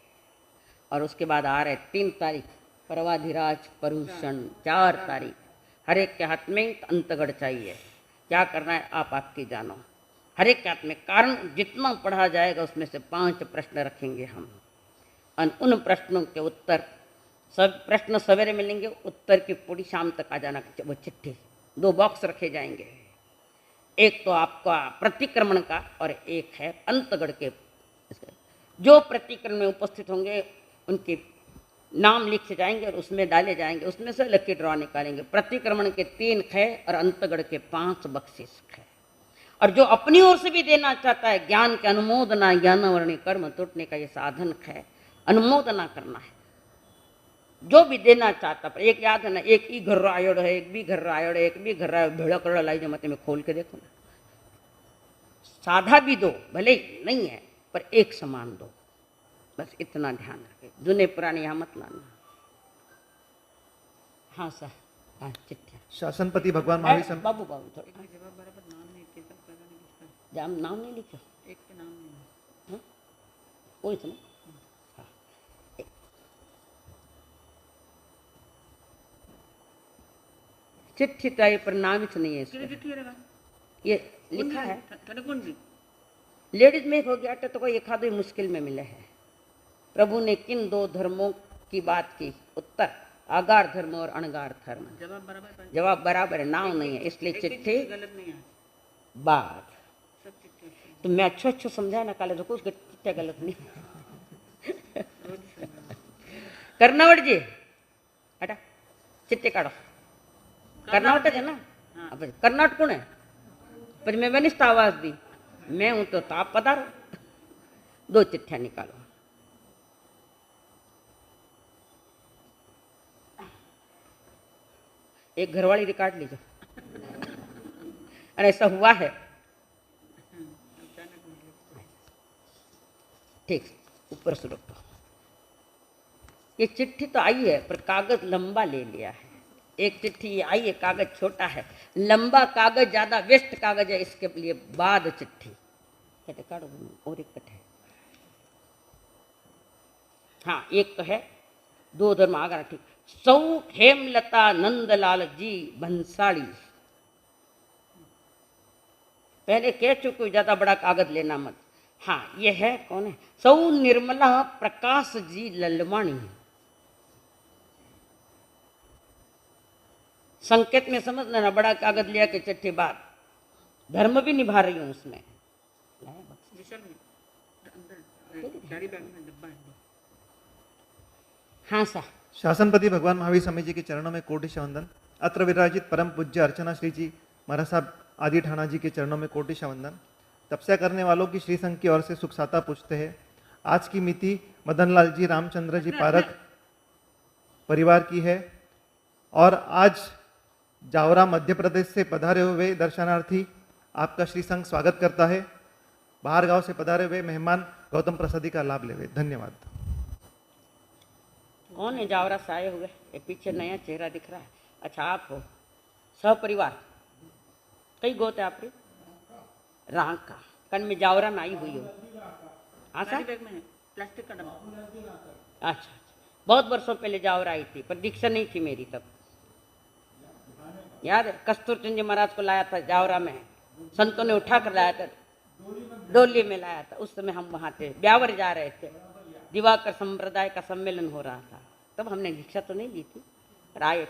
और उसके बाद आ रहे 3 तारीख पर्वाधिराज परुषण, 4 तारीख हर एक के हाथ में अंतगढ़ चाहिए। क्या करना है आप आपकी जानो। हर एक के हाथ में कारण जितना पढ़ा जाएगा उसमें से 5 प्रश्न रखेंगे हम, और उन प्रश्नों के उत्तर, सब प्रश्न सवेरे मिलेंगे, उत्तर की पूरी शाम तक आ जाना। वो चिट्ठी 2 बॉक्स रखे जाएंगे, एक तो आपका प्रतिक्रमण का और एक है अंतगढ़ के। जो प्रतिक्रमण में उपस्थित होंगे उनके नाम लिखे जाएंगे और उसमें डाले जाएंगे, उसमें से लकी ड्रॉ निकालेंगे। प्रतिक्रमण के 3 ख और अंतगढ़ के 5 बख्शिश ख। और जो अपनी ओर से भी देना चाहता है, ज्ञान के अनुमोदना, ज्ञानवर्णी कर्म टूटने का ये साधन है, अनुमोदना करना है। जो भी देना चाहता, पर एक याद है ना, एक ही घर आयोड़ है, एक भी घर आयोड़ है, एक भी घर भेड़ा कड़ा लाई जमाते में खोल के देखो ना। साधा भी दो, भले ही नहीं है, पर एक समान दो, बस इतना ध्यान रखे। जुने पुराने यहाँ मत लाना। हाँ सर, हाँ चिट्ठिया शासनपति भगवान महावीर बाबू बाबू थोड़ी जवाब बराबर नाम नहीं थे, सब पता नहीं किसका। जाम नाम नहीं लिखा, एक के नाम नहीं है। हाँ वही तो ना। हाँ चिट्ठी तो आई पर नाम ही नहीं है कितनी इसमें। चिट्ठी रहेगा? ये लिखा है कौन सी? लेडीज में हो गया तो कोई एक आध मुश्किल में मिले है। प्रभु ने किन 2 धर्मों की बात की? उत्तर आगार धर्म और अणगार धर्म। जवाब बराबर है। जवाब बराबर है, नाम नहीं है, इसलिए एक भी चिट्ठी गलत नहीं है, बाद। सब चिट्ठी अच्छी है। तो मैं अच्छो समझाया ना काले, तो कुछ चिट्ठा गलत नहीं। रोज सुना। कर्नावट जी हटा चिट्ठे काढ़ो। कर्नाटक है ना? अब कर्नाटक कौन है? पर मैं वनिष्ठ आवाज दी, मैं हूं तो आप पधारो। 2 चिट्ठियां निकालो। एक घरवाली रिकॉर्ड लीजिए। और ऐसा हुआ है, ठीक, ऊपर से रखो। ये चिट्ठी तो आई है पर कागज लंबा ले लिया है। एक चिट्ठी आई है, कागज छोटा है, लंबा कागज ज्यादा वेस्ट कागज है, इसके लिए बाद चिट्ठी कटे काटो और एक कटे। हाँ एक तो है 2 धर्म आगे, ठीक। सौ हेमलता नंदलाल जी भंसाली, पहले कह चुके ज्यादा बड़ा कागज लेना मत। हाँ ये है, कौन है? सौ निर्मला प्रकाश जी ललवाणी। संकेत में समझ लेना, बड़ा कागज लिया के चिट्ठी बात, धर्म भी निभा रही हूँ उसमें। विशाल में अंदर कैरी बैग में डब्बा है। हाँ सा शासनपति भगवान महावीर स्वामी जी के चरणों में कोटि वंदन। अत्र विराजित परम पूज्य अर्चना श्री जी महाराज साहब आदि ठाणा जी के चरणों में कोटि वंदन। तपस्या करने वालों की श्री संघ की ओर से सुख साता पूछते हैं। आज की मिति मदनलाल जी रामचंद्र जी पारक परिवार की है और आज जावरा मध्य प्रदेश से पधारे हुए दर्शनार्थी आपका श्री संघ स्वागत करता है। बाहर गांव से पधारे हुए मेहमान गौतम प्रसादी का लाभ लेवे। धन्यवाद। कौन है जावरा से आए हुए? ये पीछे नया चेहरा दिख रहा है। अच्छा आप हो सहपरिवार? कई गोत है आपकी? रांका कन में जावरा में आई हुई हो? हाँ कैरी सर। बैग में है, प्लास्टिक का डब्बा। अच्छा अच्छा, बहुत वर्षों पहले जावरा आई थी पर दीक्षा नहीं थी मेरी तब। याद है कस्तूर चंद जी महाराज को लाया था जावरा में, संतों ने उठा कर लाया था, डोली में लाया था। उस समय हम वहाँ थे, ब्यावर जा रहे थे, दिवाकर संप्रदाय का सम्मेलन हो रहा था, तब हमने दीक्षा तो नहीं ली थी पर आए।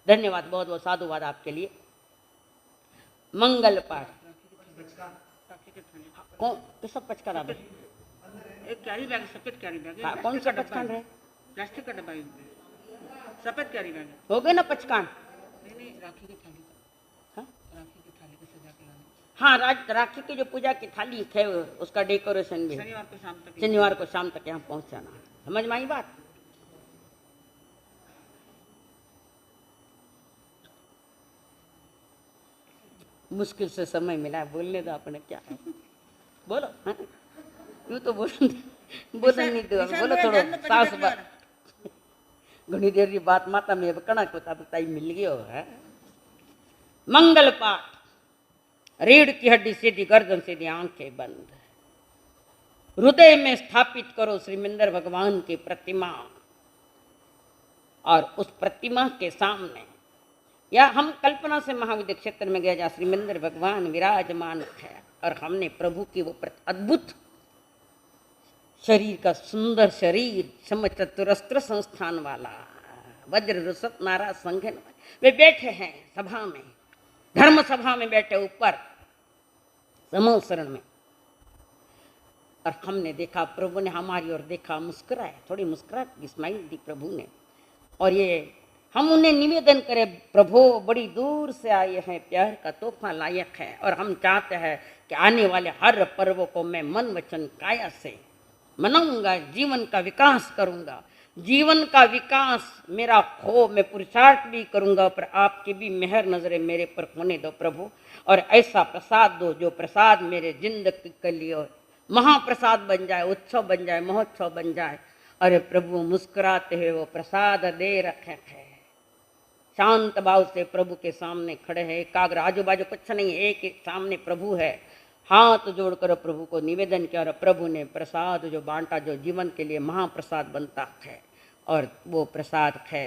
धन्यवाद, बहुत बहुत साधुवाद आपके लिए। मंगल पाठ राखी के थाली। कौन किसका पचका रहा है? एक कैरी बैग, सफेद कैरी बैग है। हाँ, कौन सा पचकान है? प्लास्टिक का डब्बा है, सफेद कैरी बैग है। हो गए ना पचकान? नहीं नहीं, राखी की थाली। हाँ? राखी की थाली को सजा के लाना। हाँ, राखी की जो पूजा की थाली है उसका डेकोरेशन भी है। शनिवार को शाम तक। शनिवार को शाम तक यहाँ पहुँचाना। समझ में आई बात? मुश्किल से समय मिला है, बोलने दो अपने क्या है। बोलो। हाँ? यूँ तो बोल नहीं दो, बोलो थोड़ो सास बात। घनी देर की बात माता में कणा को ताई मिल गयो है। मंगल पाठ। रीढ़ की हड्डी सीधी, गर्दन सीधी, आंखें बंद। हृदय में स्थापित करो श्रीमिंदर भगवान की प्रतिमा और उस प्रतिमा के सामने, या हम कल्पना से महाविद्य क्षेत्र में गए जहाँ श्रीमिंदर भगवान विराजमान है और हमने प्रभु की वो अद्भुत शरीर का सुंदर शरीर, समचतुरस्त्र संस्थान वाला वज्र रुसत नारा संघन, वे बैठे हैं सभा में, धर्म सभा में बैठे ऊपर समूह शरण में। और हमने देखा, प्रभु ने हमारी ओर देखा, मुस्कुराया, थोड़ी मुस्कुराहट की स्माइल दी प्रभु ने। और ये हम उन्हें निवेदन करें, प्रभु बड़ी दूर से आए हैं, प्यार का तोहफा लायक है और हम चाहते हैं कि आने वाले हर पर्व को मैं मन वचन काया से मनाऊंगा, जीवन का विकास करूंगा। जीवन का विकास मेरा हो, मैं पुरुषार्थ भी करूंगा, पर आपकी भी मेहर नजरें मेरे पर होने दो प्रभु। और ऐसा प्रसाद दो जो प्रसाद मेरे जिंदगी के लिए महाप्रसाद बन जाए, उत्सव बन जाए, महोत्सव बन जाए। अरे प्रभु मुस्कुराते हुए वो प्रसाद दे रखे हैं। शांत भाव से प्रभु के सामने खड़े हैं, एकाग्र, आजू बाजू कुछ नहीं, एक एक सामने प्रभु है। हाथ जोड़कर प्रभु को निवेदन किया और प्रभु ने प्रसाद जो बांटा, जो जीवन के लिए महाप्रसाद बनता है, और वो प्रसाद है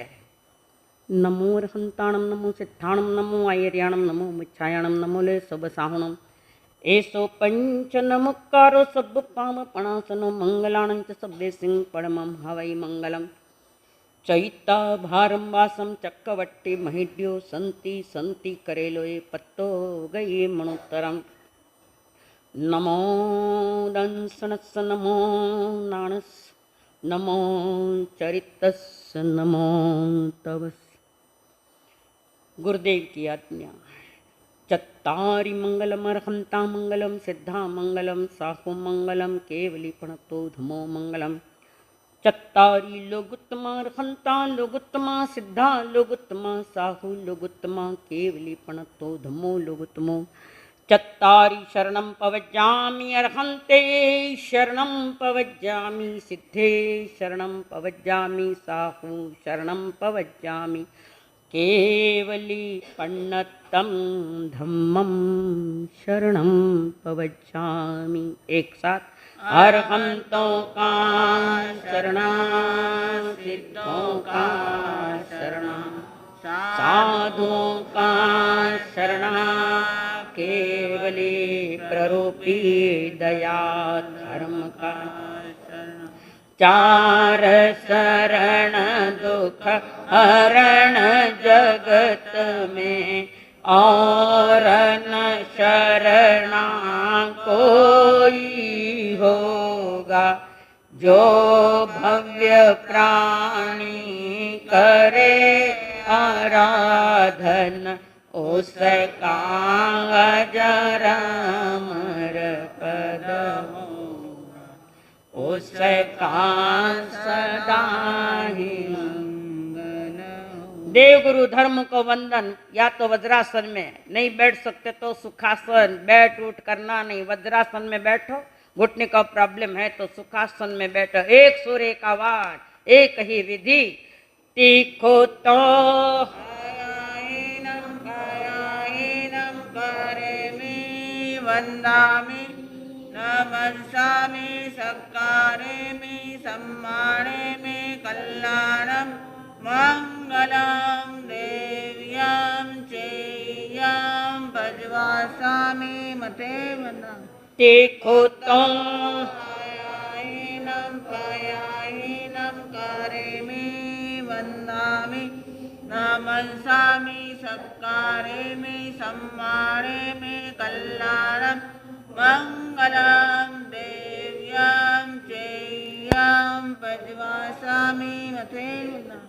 नमो रसंताणम, नमो सिद्धाणम, नमो आयर्याणम, नमो मुच्छायाणम, नमो ले सब साहुणम, एसो पंच नमुकारो सब पाम पणासनो, मंगलाणं च सब्बे सिंह परमं हवै मंगलम। चैता भारम वासम चक्रवट्टी महिड्यो संति संति करेलोए पत्तो गए मणोत्तरम। नमो दंसनस, नमो नाणस, नमो चरितस, नमो तवस। गुरुदेव की आज्ञा। चत्तारि मंगलम अर्हंता मंगलम, सिद्धा मंगलम, साहु मंगलम, केवली प्रणतो धमो मंगलम। चत्तारि लोगुत्तमा अर्हंता लोगुत्तमा, सिद्धा लोगुत्तमा, साहु लोगुत्तमा, केवली प्रणतो धमो लोगुत्तमो। चत्तारि शरणं पवज्जामि अर्हन्ते शरणं पवज्जामि, सिद्धे शरणं पवज्जामि, साहु शरणं पवज्जामि, केवली पन्नतं धम्मं शरणं पवज्जामि। एक साथ। अर्हंतों का शरणा, सिद्धों का शरणा, साधुओं का शरणा, केवली प्ररूपी दया धर्म का शरणा। चार शरण दुख हरण जगत में, और न शरणा कोई होगा। जो भव्य प्राणी करे आराधन, उसका अजर अमर पद होगा, उसका सदा ही मंगल होगा। देवगुरु धर्म को वंदन। या तो वज्रासन में, नहीं बैठ सकते तो सुखासन, बैठ उठ करना नहीं, वज्रासन में बैठो। घुटने का प्रॉब्लम है तो सुखासन में बैठो। एक सुर एक आवाज, एक ही विधि। तीखो तो वंदामि नमस्सामि सत्कारेमि सम्मानेमि कल्याणं मंगलं देव्यां चेय्यां भजवासामि मते वंदा। देखो तो पयायिनं करेमि वंदामि नमस्सामि सत्कारेमि सम्मानेमि कल्याणं मंगलं देव्यां चेय्यां भजवासामि मते वंदा।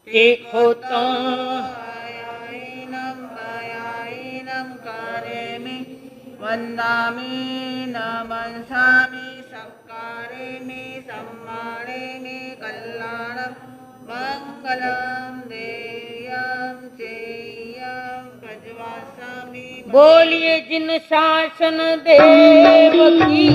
देखो तो पयायिनं करेमि वंदामि नमस्सामि सत्कारेमि सम्मानेमि कल्याणं मंगलं देव्यां चेय्यां भजवासामि। बोलिए जिन शासन देव की